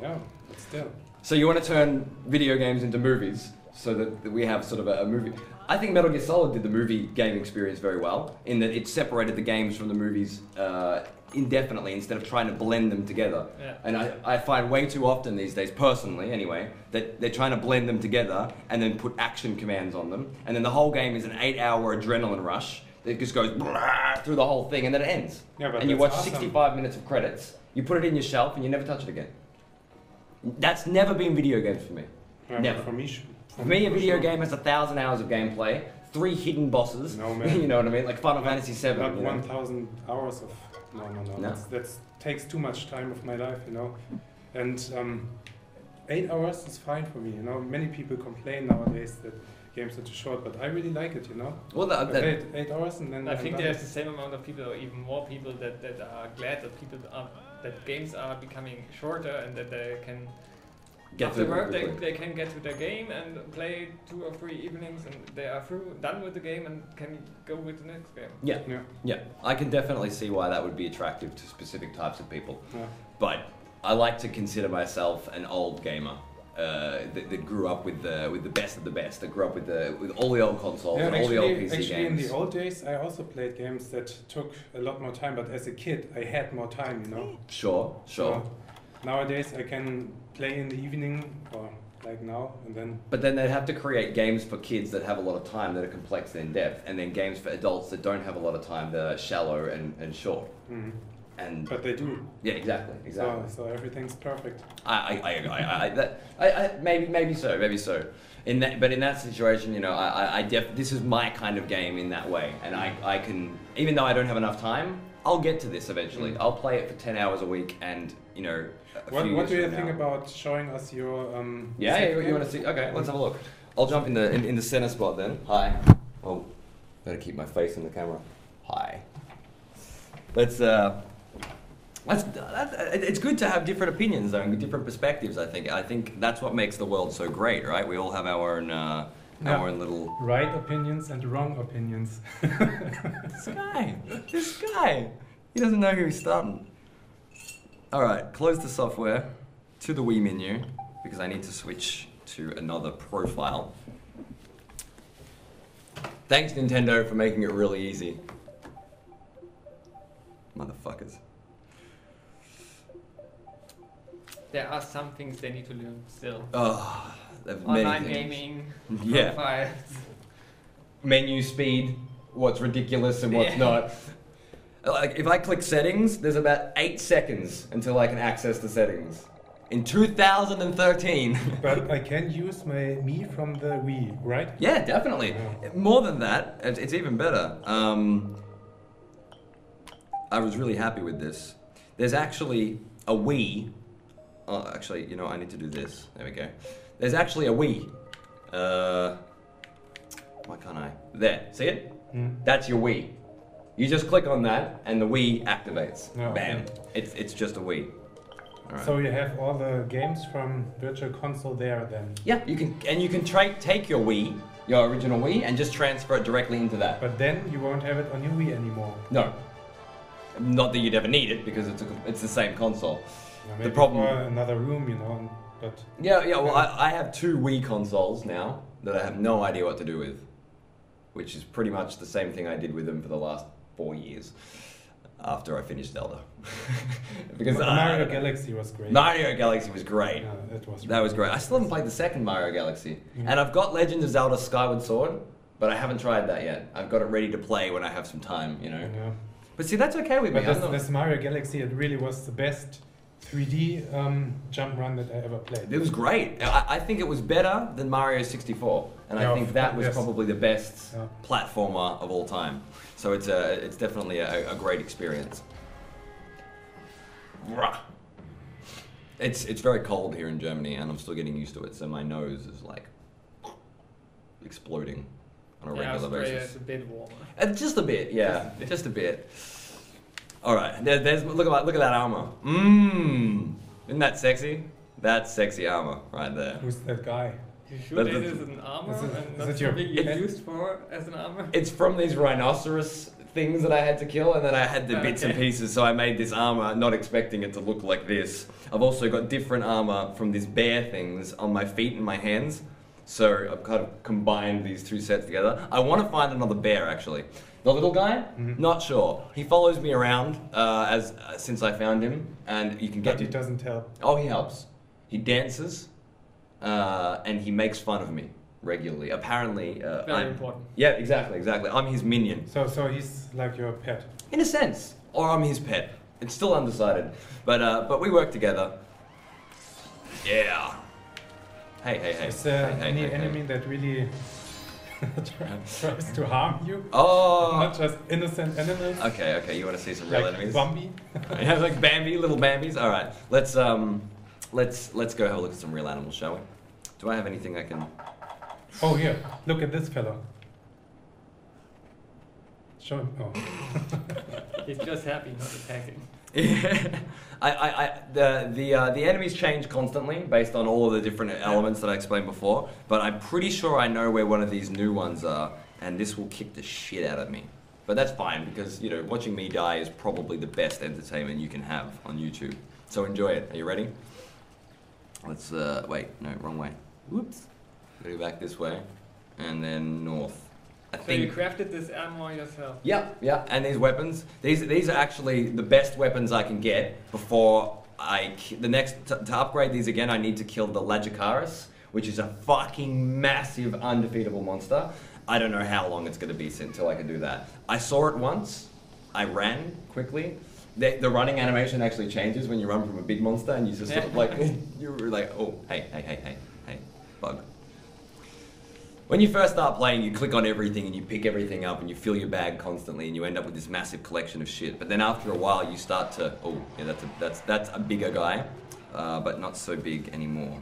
Yeah, but still. So you want to turn video games into movies so that we have sort of a movie. I think Metal Gear Solid did the movie game experience very well in that it separated the games from the movies indefinitely instead of trying to blend them together. Yeah. And I find way too often these days, personally anyway, that they're trying to blend them together and then put action commands on them. And then the whole game is an 8-hour adrenaline rush that just goes through the whole thing and then it ends. Yeah, but and you watch awesome. 65 minutes of credits, you put it in your shelf and you never touch it again. That's never been video games for me. Yeah, Never. For me, a video game has 1,000 hours of gameplay, 3 hidden bosses. No, man. You know what I mean? Like Final Fantasy VII. Not you know? 1,000 hours of... No. That takes too much time of my life, you know. And 8 hours is fine for me, you know. Many people complain nowadays that games are too short, but I really like it, you know. Well, I played 8 hours and then I think there's the same amount of people, or even more people, that are glad that games are becoming shorter and that they can... After work, they can get to their game and play 2 or 3 evenings, and they are done with the game and can go with the next game. Yeah. I can definitely see why that would be attractive to specific types of people. Yeah. But I like to consider myself an old gamer that grew up with the best of the best. That grew up with all the old consoles and all the old PC actually, games. in the old days, I also played games that took a lot more time. But as a kid, I had more time, you know. Sure. So nowadays, I can play in the evening or like now and then. But then they'd have to create games for kids that have a lot of time that are complex and in depth, and then games for adults that don't have a lot of time that are shallow and short. Mm-hmm. But they do. Yeah, exactly. So everything's perfect. Maybe so. In that situation, you know, this is my kind of game in that way, and I can, even though I don't have enough time, I'll get to this eventually. Mm. I'll play it for 10 hours a week, and you know. What do you think about showing us your? Yeah, you want to see? Okay, let's have a look. I'll jump in the center spot then. Hi. Oh, better keep my face in the camera. Hi. It's good to have different opinions though, and different perspectives. I think that's what makes the world so great, right? We all have our own little right opinions and wrong opinions. This guy, he doesn't know who he's starting. All right, close the software to the Wii menu because I need to switch to another profile. Thanks Nintendo for making it really easy. Motherfuckers. There are some things they need to learn still. Oh, online gaming, profiles. Menu speed, what's ridiculous and what's not. Like, if I click settings, there's about 8 seconds until I can access the settings. In 2013. But I can use my Mii from the Wii, right? Yeah, definitely. Yeah. More than that, it's even better. I was really happy with this. There's actually a Wii. Oh, actually, you know, I need to do this. There we go. There's actually a Wii. Why can't I? There, see it? That's your Wii. You just click on that, and the Wii activates. Oh, bam! Okay. It's just a Wii. All right. So you have all the games from Virtual Console there, then? Yeah, you can take your Wii, your original Wii, and just transfer it directly into that. But then you won't have it on your Wii anymore. No, not that you'd ever need it because it's the same console. Yeah, maybe the problem for another room, you know. But yeah. Well, I have 2 Wii consoles now that I have no idea what to do with, which is pretty much the same thing I did with them for the last 4 years after I finished Zelda. Because Mario Galaxy was great. Mario Galaxy was great. Yeah, that was great. I still haven't played the second Mario Galaxy. And I've got Legend of Zelda Skyward Sword, but I haven't tried that yet. I've got it ready to play when I have some time, you know. Yeah. But see, that's okay with me. But this Mario Galaxy, it really was the best 3D jump run that I ever played. It was great. I think it was better than Mario 64, and I think that was probably the best platformer of all time. So it's definitely a great experience. It's very cold here in Germany, and I'm still getting used to it. So my nose is like exploding on a regular basis. It's a bit warmer. Just a bit, yeah, just a bit. All right, look at that armor. Isn't that sexy? That's sexy armor right there. Who's that guy? You sure this is an armor and not something you used for as an armor? It's from these rhinoceros things that I had to kill, and then I had the bits and pieces, so I made this armor not expecting it to look like this. I've also got different armor from these bear things on my feet and my hands, so I've kind of combined these two sets together. I want to find another bear, actually. The little guy? Not sure. He follows me around since I found him, and you can get... But he doesn't help. Oh, he helps. He dances, and he makes fun of me regularly. Apparently, very important. Yeah, exactly. I'm his minion. So he's like your pet. In a sense, or I'm his pet. It's still undecided, but we work together. Yeah. Hey. Is there any enemy that really tries to harm you? Oh. Not just innocent animals. Okay. You want to see some real like enemies? Bambi. Yeah, like Bambi, little Bambis. All right. Let's go have a look at some real animals, shall we? Do I have anything I can? Oh, here. Look at this fellow. Show him. Oh. He's just happy, not attacking. Yeah. The enemies change constantly based on all of the different elements that I explained before, but I'm pretty sure I know where one of these new ones are, and this will kick the shit out of me. But that's fine, because, you know, watching me die is probably the best entertainment you can have on YouTube. So enjoy it. Are you ready? Let's, wait, no, wrong way. Whoops. Go back this way, and then north. So you crafted this armor yourself? Yeah, and these weapons. These are actually the best weapons I can get before to upgrade these again, I need to kill the Lagicaris, which is a fucking massive, undefeatable monster. I don't know how long it's going to be until I can do that. I saw it once. I ran quickly. The running animation actually changes when you run from a big monster, and you just sort of like, you're like, oh, hey, bug. When you first start playing, you click on everything and you pick everything up and you fill your bag constantly and you end up with this massive collection of shit. But then after a while, you start to, oh, yeah, that's a bigger guy, but not so big anymore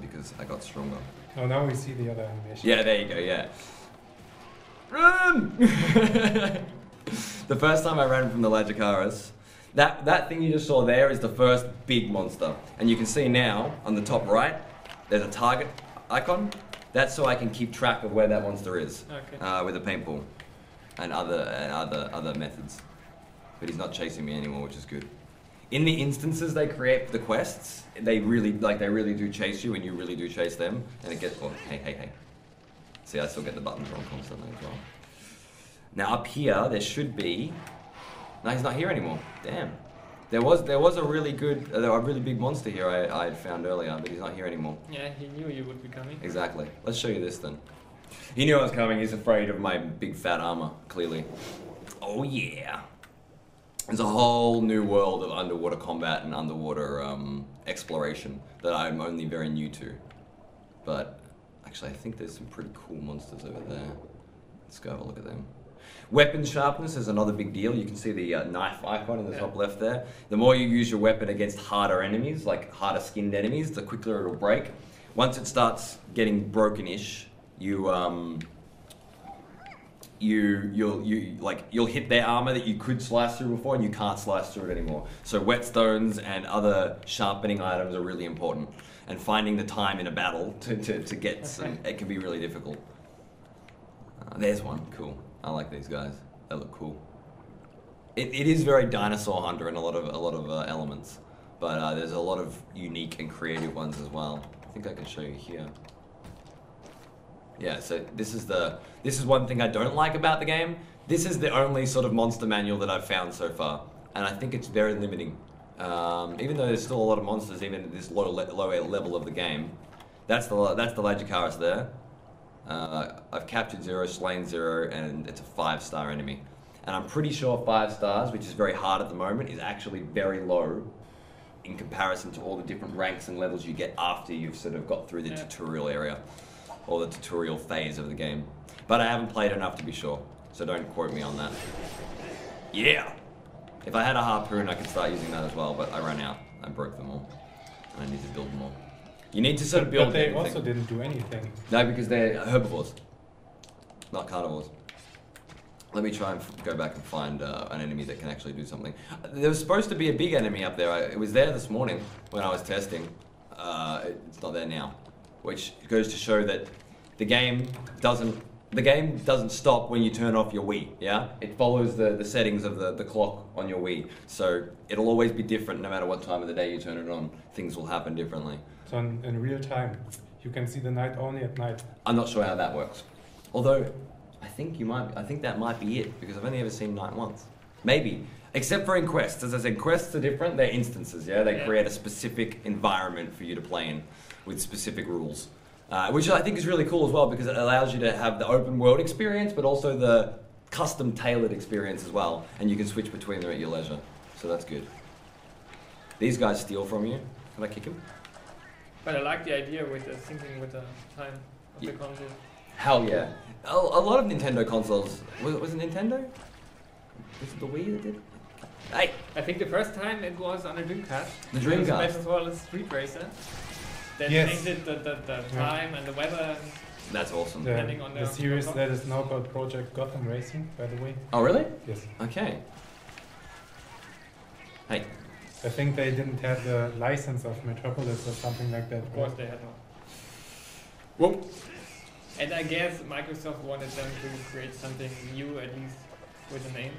because I got stronger. Oh, now we see the other animation. Yeah, there you go. Yeah. Run! The first time I ran from the Lagicaris, that thing you just saw there is the first big monster, and you can see now on the top right, there's a target icon. That's so I can keep track of where that monster is with a paintball and other methods. But he's not chasing me anymore, which is good. In the instances they create for the quests, they really do chase you, and you really do chase them, and it gets. Oh, hey. See, I still get the buttons wrong constantly as well. Now up here, there should be. No, he's not here anymore. Damn. There was a really big monster here I had found earlier, but he's not here anymore. Yeah, he knew you would be coming. Exactly. Let's show you this then. He knew I was coming. He's afraid of my big fat armor, clearly. Oh yeah. There's a whole new world of underwater combat and underwater exploration that I'm only very new to. But actually, I think there's some pretty cool monsters over there. Let's go have a look at them. Weapon sharpness is another big deal. You can see the knife icon in the top left there. The more you use your weapon against harder enemies, like harder skinned enemies, the quicker it'll break. Once it starts getting broken-ish, you'll hit their armor that you could slice through before, and you can't slice through it anymore. So whetstones and other sharpening items are really important. And finding the time in a battle to get some, it can be really difficult. There's one, cool. I like these guys. They look cool. It is very Dinosaur Hunter in a lot of elements, but there's a lot of unique and creative ones as well. I think I can show you here. Yeah, so this is one thing I don't like about the game. This is the only sort of monster manual that I've found so far, and I think it's very limiting. Even though there's still a lot of monsters, even at this low level of the game. That's the Lagicaris there. I've captured 0, slain 0, and it's a 5-star enemy. And I'm pretty sure 5 stars, which is very hard at the moment, is actually very low in comparison to all the different ranks and levels you get after you've sort of got through the tutorial area, or the tutorial phase of the game. But I haven't played enough to be sure, so don't quote me on that. Yeah! If I had a harpoon, I could start using that as well, but I ran out. I broke them all, and I need to build more. You need to sort of build. But they also didn't do anything. No, because they're herbivores, not carnivores. Let me try and go back and find an enemy that can actually do something. There was supposed to be a big enemy up there. It was there this morning when I was testing. It's not there now, which goes to show that the game doesn't stop when you turn off your Wii. Yeah, it follows the settings of the clock on your Wii, so it'll always be different no matter what time of the day you turn it on. Things will happen differently. So in real time, you can see the night only at night. I'm not sure how that works, although. I think that might be it, because I've only ever seen night once. Maybe. Except for in quests. As I said, quests are different. They're instances, yeah? They create a specific environment for you to play in with specific rules. Which I think is really cool as well, because it allows you to have the open world experience, but also the custom tailored experience as well. And you can switch between them at your leisure. So that's good. These guys steal from you. Can I kick him? But I like the idea with the syncing with the time of the console. Hell yeah. A lot of Nintendo consoles. Was it Nintendo? Was it the Wii that did? Hey! I think the first time it was on a Dreamcast. The Dreamcast. As well as Street Racer. They changed it, the time and the weather. That's awesome. Depending on the series that is now called Project Gotham Racing, by the way. Oh, really? Yes. Okay. Hey. I think they didn't have the license of Metropolis or something like that. Of course they had not. Whoa. And I guess Microsoft wanted them to create something new, at least with a name.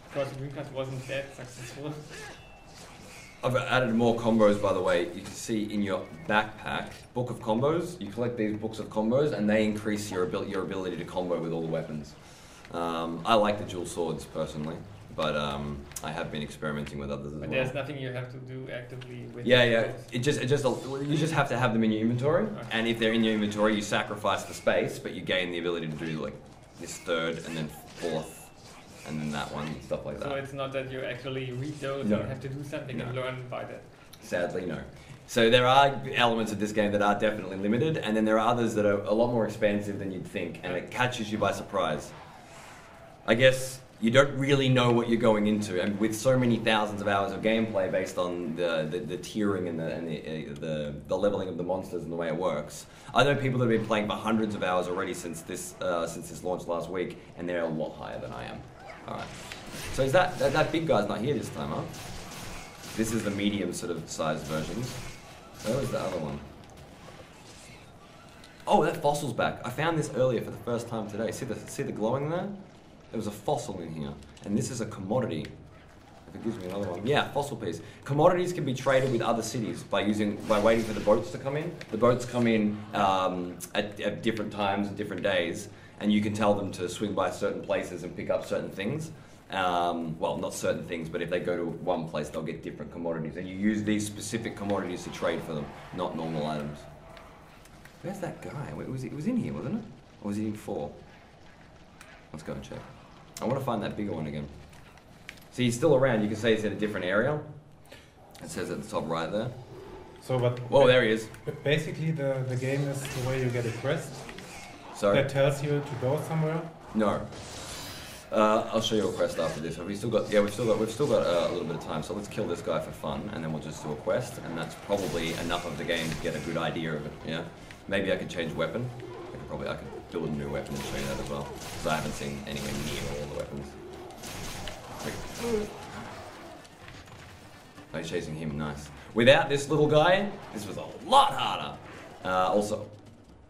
Because Dreamcast wasn't that successful. I've added more combos, by the way. You can see in your backpack, book of combos. You collect these books of combos, and they increase your ability to combo with all the weapons. I like the dual swords personally, but I have been experimenting with others as well. But there's nothing you have to do actively with. Yeah. You just have to have them in your inventory, okay. And if they're in your inventory, you sacrifice the space, but you gain the ability to do like this third and then fourth. And then that one, stuff like that. So it's not that you actually read those No. and have to do something and learn by that? Sadly, no. So there are elements of this game that are definitely limited, and then there are others that are a lot more expansive than you'd think, and it catches you by surprise. I guess you don't really know what you're going into, and with so many thousands of hours of gameplay based on the tiering and the leveling of the monsters and the way it works. I know people that have been playing for hundreds of hours already since this launched last week, and they're a lot higher than I am. Alright, so is that big guy's not here this time, huh? This is the medium sort of sized version. Where was the other one? Oh, that fossil's back. I found this earlier for the first time today. See the glowing there? There was a fossil in here, and this is a commodity. If it gives me another one. Yeah, fossil piece. Commodities can be traded with other cities by waiting for the boats to come in. The boats come in at different times and different days, and you can tell them to swing by certain places and pick up certain things. Well, not certain things, but if they go to one place, they'll get different commodities, and you use these specific commodities to trade for them, not normal items. Where's that guy? It was in here, wasn't it? Or was he in 4? Let's go and check. I want to find that bigger one again. See, he's still around. You can say he's in a different area. It says at the top right there. So, but whoa, there he is. Basically, the game is the way you get a quest. Sorry. That tells you to go somewhere. No. I'll show you a quest after this. We've still got a little bit of time. So let's kill this guy for fun, and then we'll just do a quest, and that's probably enough of the game to get a good idea of it. Yeah. Maybe I could change weapon. I could build a new weapon and show you that as well, because I haven't seen anywhere near all the weapons. Oh, he's chasing him. Nice. Without this little guy, this was a lot harder. Also,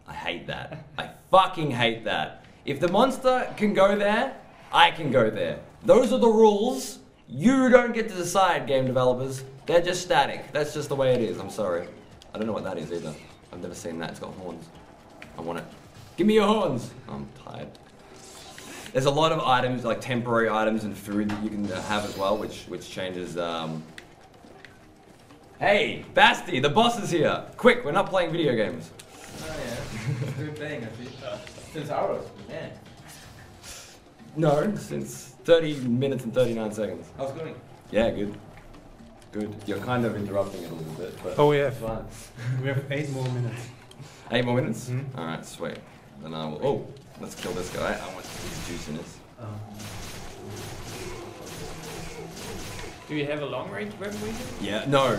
I hate that. I fucking hate that. If the monster can go there, I can go there. Those are the rules. You don't get to decide, game developers. They're just static. That's just the way it is. I'm sorry. I don't know what that is either. I've never seen that. It's got horns. I want it. Give me your horns. I'm tired. There's a lot of items, like temporary items and food that you can have as well, which changes. Hey, Basti, the boss is here. Quick, we're not playing video games. Oh yeah, we're playing I think. Since hours, yeah. No, since 30 minutes and 39 seconds. How's it going? Yeah, good. Good. You're kind of interrupting it a little bit, but we have fine. We have 8 more minutes. 8 more minutes? Mm-hmm. Alright, sweet. Then I will. Oh, let's kill this guy. I want his juiciness. Do you have a long range weapon with you? Yeah, no,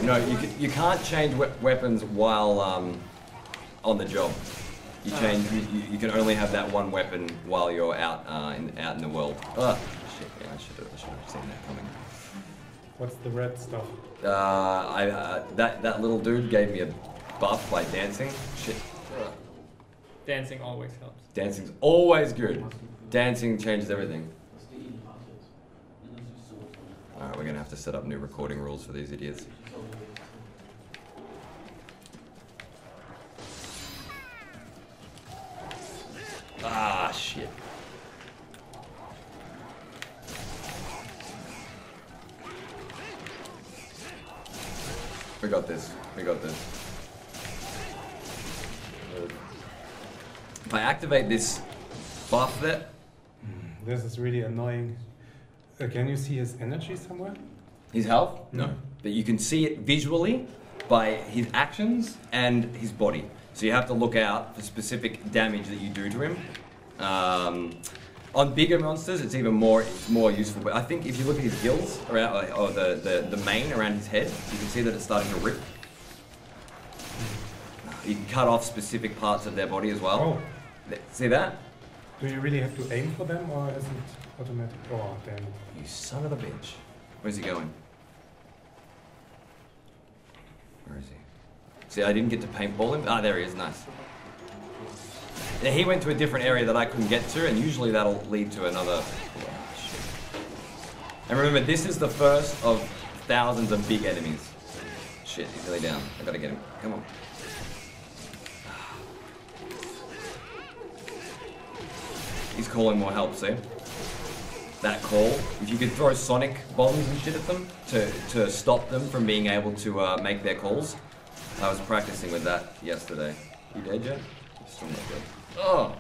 you can't change weapons while on the job. You change. You can only have that one weapon while you're out in the world. Ah, shit! Yeah, I should have seen that coming. What's the red stuff? That little dude gave me a buff by dancing. Shit. Dancing always helps. Dancing's always good. Dancing changes everything. Alright, we're gonna have to set up new recording rules for these idiots. Ah, shit. We got this. We got this. If I activate this buff there... This is really annoying. Can you see his energy somewhere? His health? No. But you can see it visually by his actions and his body. So you have to look out for specific damage that you do to him. On bigger monsters, it's even more useful. But I think if you look at his gills around, or the mane around his head, you can see that it's starting to rip. You can cut off specific parts of their body as well. Oh. See that? Do you really have to aim for them, or is it automatic? Oh, damn it. You son of a bitch. Where's he going? Where is he? See, I didn't get to paintball him. Ah, there he is. Nice. Yeah, he went to a different area that I couldn't get to, and usually that'll lead to another... Oh, shit. And remember, this is the first of thousands of big enemies. Shit, he's really down. I gotta get him. Come on. He's calling more help, see? That call. If you could throw sonic bombs and shit at them to stop them from being able to make their calls. I was practicing with that yesterday. You dead yet? You're still not dead. Oh!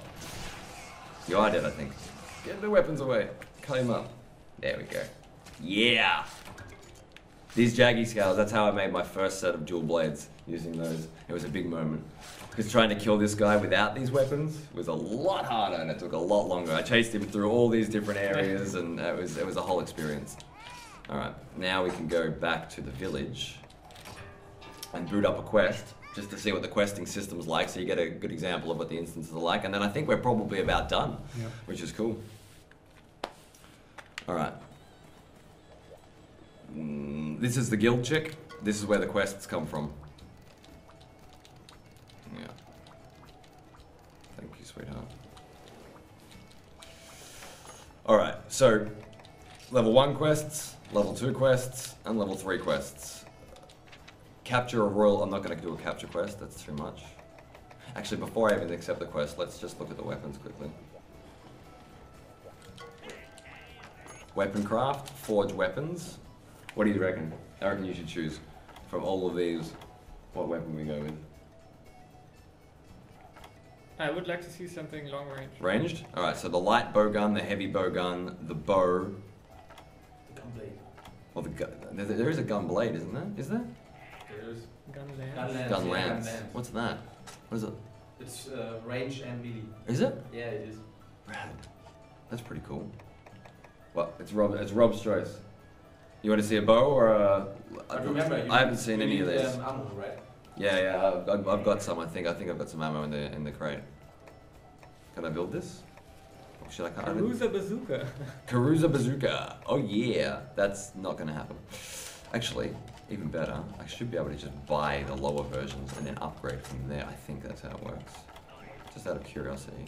You are dead, I think. Get the weapons away. Cut him up. There we go. Yeah! These jaggy scales, that's how I made my first set of dual blades, using those. It was a big moment. Because trying to kill this guy without these weapons was a lot harder and it took a lot longer. I chased him through all these different areas and it was a whole experience. Alright, now we can go back to the village and boot up a quest just to see what the questing system's like so you get a good example of what the instances are like, and then I think we're probably about done, which is cool. Alright. This is the guild chick. This is where the quests come from. Yeah. Thank you, sweetheart. Alright, so level 1 quests, level 2 quests, and level 3 quests. Capture a royal... I'm not going to do a capture quest, that's too much. Actually, before I even accept the quest, let's just look at the weapons quickly. Weapon craft, forge weapons. What do you reckon? I reckon you should choose from all of these what weapon we go with. I would like to see something long range. Ranged? Alright, so the light bow gun, the heavy bow gun, the bow. The gun blade. Well, there is a gun blade, isn't there? Is there? There is. Gun lance. Gun lance. Gun lance. What's that? What is it? It's range and melee. Is it? Yeah, it is. Rad. That's pretty cool. Well, it's Rob's choice. You want to see a bow or a... But remember, I haven't seen any of these. Ammo, right? Yeah, I've got some. I think I've got some ammo in the crate. Can I build this? Or should I? Caruza bazooka. Caruza bazooka. Oh yeah, that's not gonna happen. Actually, even better, I should be able to just buy the lower versions and then upgrade from there. I think that's how it works. Just out of curiosity.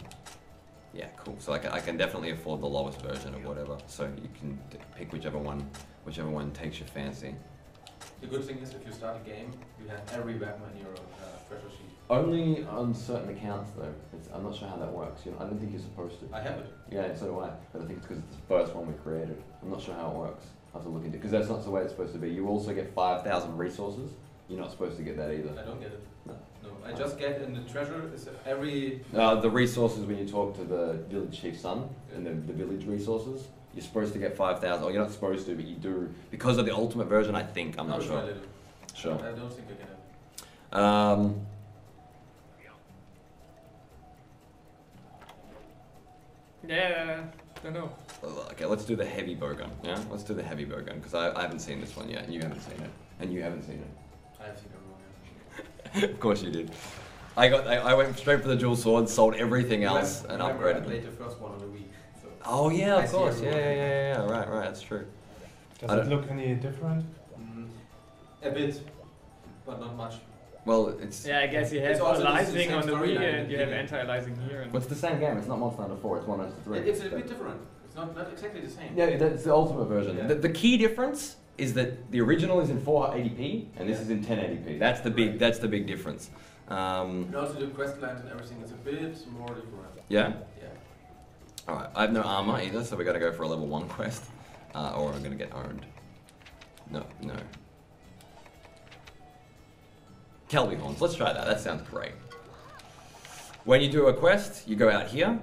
Yeah, cool. So I can definitely afford the lowest version of whatever. So you can pick whichever one takes your fancy. The good thing is, if you start a game, you have every weapon in your treasure sheet. Only on certain accounts, though. I'm not sure how that works. I don't think you're supposed to. I have it. Yeah, so do I. But I think it's because it's the first one we created. I'm not sure how it works. I have to look into it because that's not the way it's supposed to be. You also get 5,000 resources. You're not supposed to get that either. I don't get it. No. No, I just get in the treasure is every. The resources when you talk to the village chief's son and the village resources. You're supposed to get 5,000, or you're not supposed to, but you do. Because of the ultimate version, I think. I'm not sure. Sure. I don't think I get it. Yeah, don't know. Okay, let's do the heavy bow gun, yeah? Let's do the heavy bow gun, because I haven't seen this one yet, and you haven't seen it. And you haven't seen it. I have seen everyone. Of course you did. I went straight for the dual sword, sold everything else, and upgraded I played them. the first one on the Wii. So Oh yeah, I of see course. everyone. Yeah. Right. That's true. Does it look any different? A bit, but not much. Well, it's. Yeah, I guess you have It's also the aliasing same on the storyline Wii in and the you have beginning. anti-aliasing here. And Well, it's the same game. It's not Monster Hunter 4. It's 1 versus 3. It's a bit different. It's not exactly the same. Yeah, that's the ultimate version. Yeah. The key difference is that the original is in 480p and this is in 1080p. That's the big difference. And also the quest lines and everything is a bit more different. Yeah. Yeah. All right. I have no armor either, so we got to go for a level 1 quest, or I'm gonna get owned. No. Kelby horns. Let's try that. That sounds great. When you do a quest, you go out here,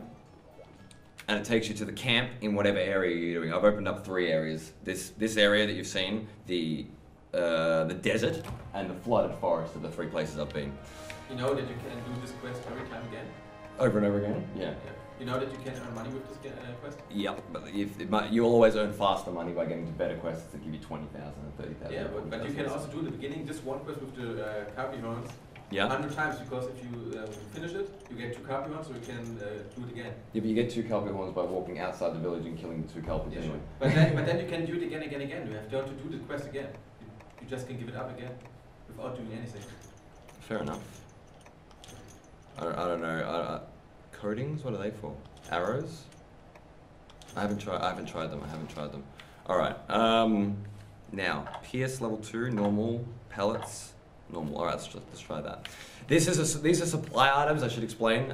and it takes you to the camp in whatever area you're doing. I've opened up 3 areas. This area that you've seen, the desert, and the flooded forest are the 3 places I've been. You know that you can do this quest every time again? Over and over again? Yeah. You know that you can earn money with this quest? Yep, but you'll always earn faster money by getting to better quests that give you 20,000 and 30,000. Yeah, but you can also do in the beginning this one quest with the carpy horns. Yeah. 100 times, because if you finish it, you get 2 carpy horns, so you can do it again. Yeah, but you get 2 kelpie horns by walking outside the village and killing the 2 kelpies Yeah, anyway. sure. But then you can do it again. You have to do the quest again. You just can give it up again without doing anything. Fair enough. I don't know. Coatings? What are they for? Arrows? I haven't tried them. All right. Now pierce level 2, normal pellets. Normal. All right, let's try that. These are supply items. I should explain.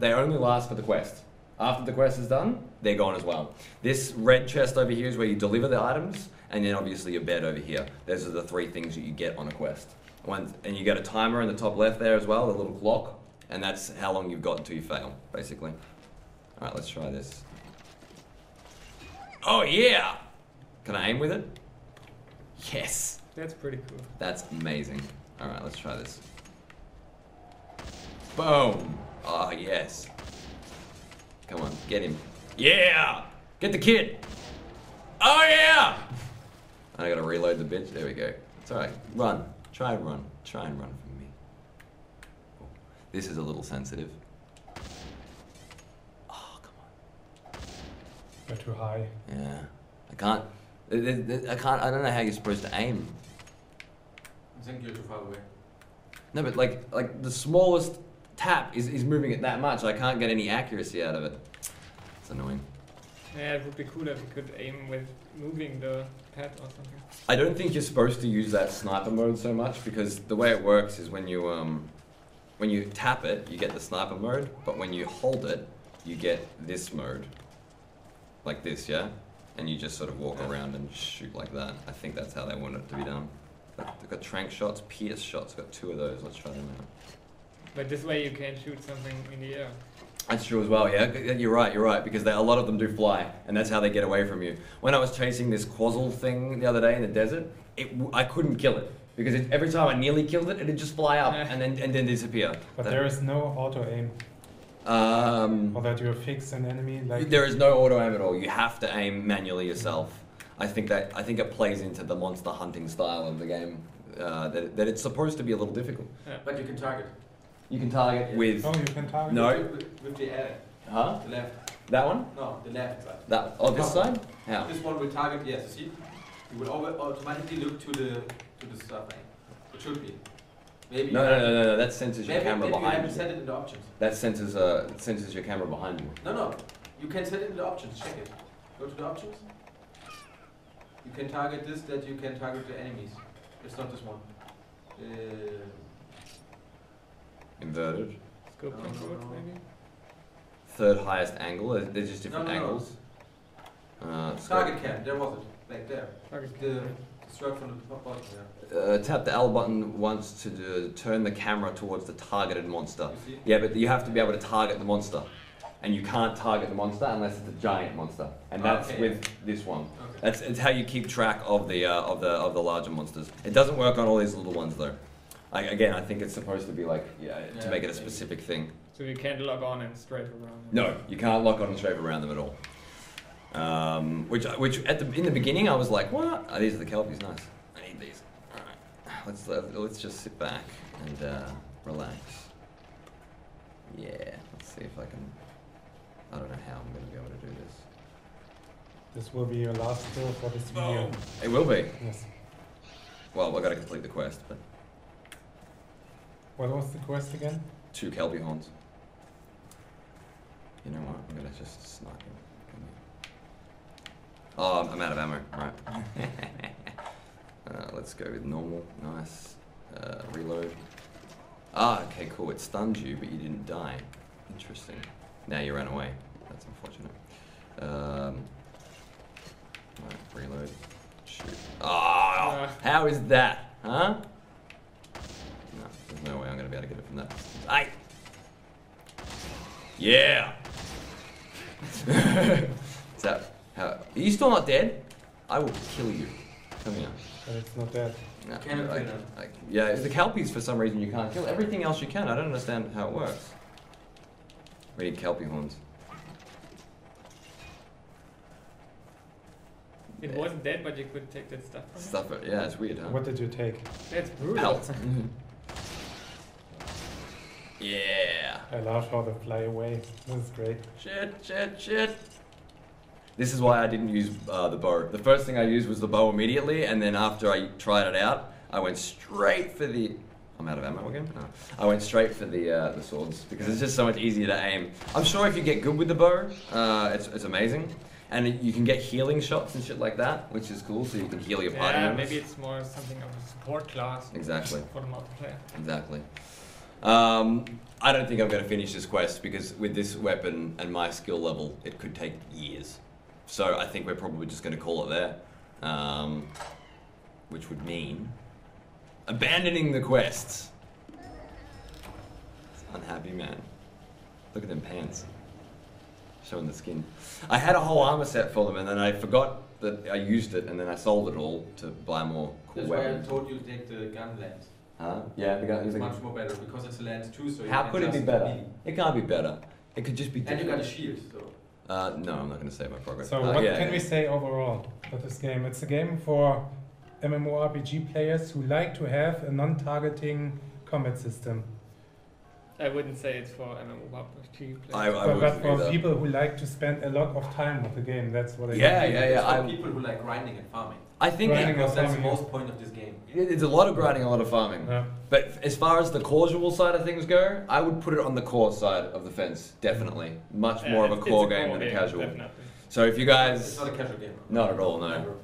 They only last for the quest. After the quest is done, they're gone as well. This red chest over here is where you deliver the items, and then obviously your bed over here. Those are the 3 things that you get on a quest. And you get a timer in the top left there as well, the little clock, and that's how long you've got until you fail, basically. All right, let's try this. Oh yeah! Can I aim with it? Yes. that's pretty cool. That's amazing. All right, let's try this. Boom. Oh, yes. Come on, get him. Yeah! Get the kid! Oh, yeah! I gotta reload the bitch. There we go. It's all right. Run. Try and run. Try and run from me. Cool. This is a little sensitive. Oh, come on. You're too high. Yeah. I can't. I don't know how you're supposed to aim. I think you're too far away. No, but like the smallest tap is moving it that much. I can't get any accuracy out of it. It's annoying. Yeah, it would be cool if you could aim with moving the pad or something. I don't think you're supposed to use that sniper mode so much, because the way it works is when you tap it, you get the sniper mode, but when you hold it, you get this mode. Like this, yeah? And you just sort of walk around and shoot like that. I think that's how they want it to be done. They've got trank shots, pierce shots, got 2 of those. Let's try them out. But this way you can shoot something in the air. That's true as well, yeah. You're right, because a lot of them do fly, and that's how they get away from you. When I was chasing this Corsual thing the other day in the desert, I couldn't kill it, because every time I nearly killed it, it'd just fly up and then disappear. But there is no auto aim. Or that you fix an enemy like. There is no auto aim at all. You have to aim manually yourself. I think it plays into the monster hunting style of the game. That it's supposed to be a little difficult. Yeah. But you can target. You can target with. Oh, you can target. No. With the air. Huh? The left. That one? No, the left side. That on this side? How? This one will target. Yes, you see. You will automatically look to the stuff. It should be. Maybe. No. That senses your camera maybe behind you haven't you. set it in the options. That senses your camera behind you. No. You can set it in the options. Check it. Go to the options. You can target this. That you can target the enemies. It's not this one. Inverted. Scope No, control, no. maybe? Third higgest angle. There's just different No. angles. Target cam. There was it. Back there. Target The camera. stroke from the top bottom. Yeah. Tap the L button once to turn the camera towards the targeted monster. You see? Yeah, but you have to be able to target the monster. And you can't target the monster unless it's a giant monster. And that's Okay. with this one. Okay. It's how you keep track of the larger monsters. It doesn't work on all these little ones though. I think it's supposed to be like to Yeah, make it a maybe. specific thing. So you can't log on and strafe around. No, you can't lock on and strafe around them at all. Which in the beginning I was like, what? Oh, these are the kelpies, nice. I need these. All right, let's just sit back and relax. Yeah, let's see if I can... I don't know how I'm going to be able to do this. This will be your last kill for this video. It will be. Yes. Well, I've got to complete the quest, but... What was the quest again? 2 Kelpie horns. You know what? I'm going to just snipe him. Oh, I'm out of ammo. Alright. Let's go with normal. Nice. Reload. Ah, okay, cool. It stunned you, but you didn't die. Interesting. Now you ran away. That's unfortunate. Right, reload. Shoot. Oh, how is that? Huh? No, there's no way I'm going to be able to get it from that. Aye! Yeah! Is that how? Are you still not dead? I will kill you. Come here. But it's not dead. No, yeah, the Kelpies for some reason you can't kill. Everything else you can. I don't understand how it works. We need Kelpie horns. It wasn't dead, but you could take that stuff from Stuff it. Yeah, it's weird, huh? What did you take? That's brutal. Pelt. Yeah. I love how they fly away. This is great. Shit. This is why I didn't use the bow. The first thing I used was the bow immediately, and then after I tried it out, I went straight for the... I'm out of ammo again? No. I went straight for the swords, because it's just so much easier to aim. I'm sure if you get good with the bow, it's amazing. And you can get healing shots and shit like that, which is cool, so you can heal your party members. Maybe it's more something of a support class. Exactly. For the multiplayer. Exactly. I don't think I'm going to finish this quest, because with this weapon and my skill level, it could take years. So I think we're probably just going to call it there. Which would mean abandoning the quests. Unhappy man. Look at them pants. Showing the skin. I had a whole armor set for them, and then I forgot that I used it, and then I sold it all to buy more cool That's weapons. That's why I told you to take the gun lens. Huh? Yeah, the gun is much more better, because it's a lens too, so how could it be better? It can't be better. It could just be different. And you got a shield, so... No, I'm not going to save my progress. So what can we say overall with this game? It's a game for MMORPG players who like to have a non-targeting combat system. I wouldn't say it's for MMORPG players. But for people who like to spend a lot of time with the game, that's what I think. Yeah. For people who like grinding and farming. I think that's the most point of this game. It's a lot of grinding, a lot of farming. Yeah. But as far as the casual side of things go, I would put it on the core side of the fence, definitely. Much more of a core game than a casual. Definitely. So if you guys... It's not a casual game. Not at all, no.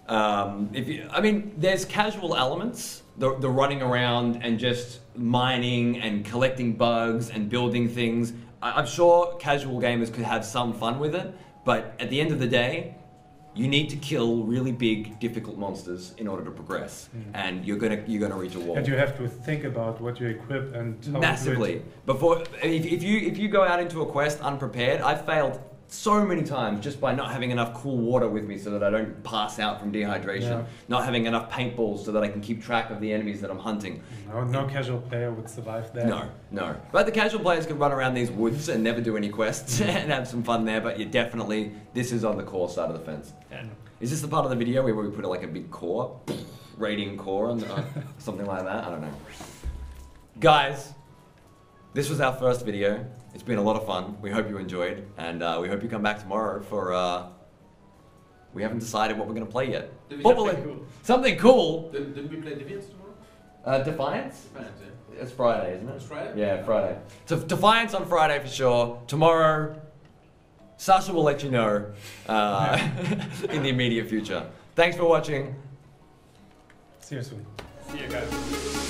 I mean, there's casual elements, the running around and just mining and collecting bugs and building things. I'm sure casual gamers could have some fun with it, but at the end of the day, you need to kill really big, difficult monsters in order to progress, and you're gonna reach a wall. And you have to think about what you equip and how massively. to do it. Before, if you go out into a quest unprepared, I've failed so many times just by not having enough cool water with me so that I don't pass out from dehydration, not having enough paintballs so that I can keep track of the enemies that I'm hunting. No casual player would survive that. No. But the casual players can run around these woods and never do any quests and have some fun there, but this is on the core side of the fence. Yeah. Is this the part of the video where we put like a big core, radiant core, on something like that? I don't know. Guys, this was our first video. It's been a lot of fun. We hope you enjoyed, and we hope you come back tomorrow for. We haven't decided what we're going to play yet. Something cool. Didn't we play Defiance tomorrow? Defiance? Defiance, yeah. It's Friday, isn't it? It's Friday? Yeah, Friday. So Defiance on Friday for sure. Tomorrow, Sasha will let you know in the immediate future. Thanks for watching. See you soon. See you guys.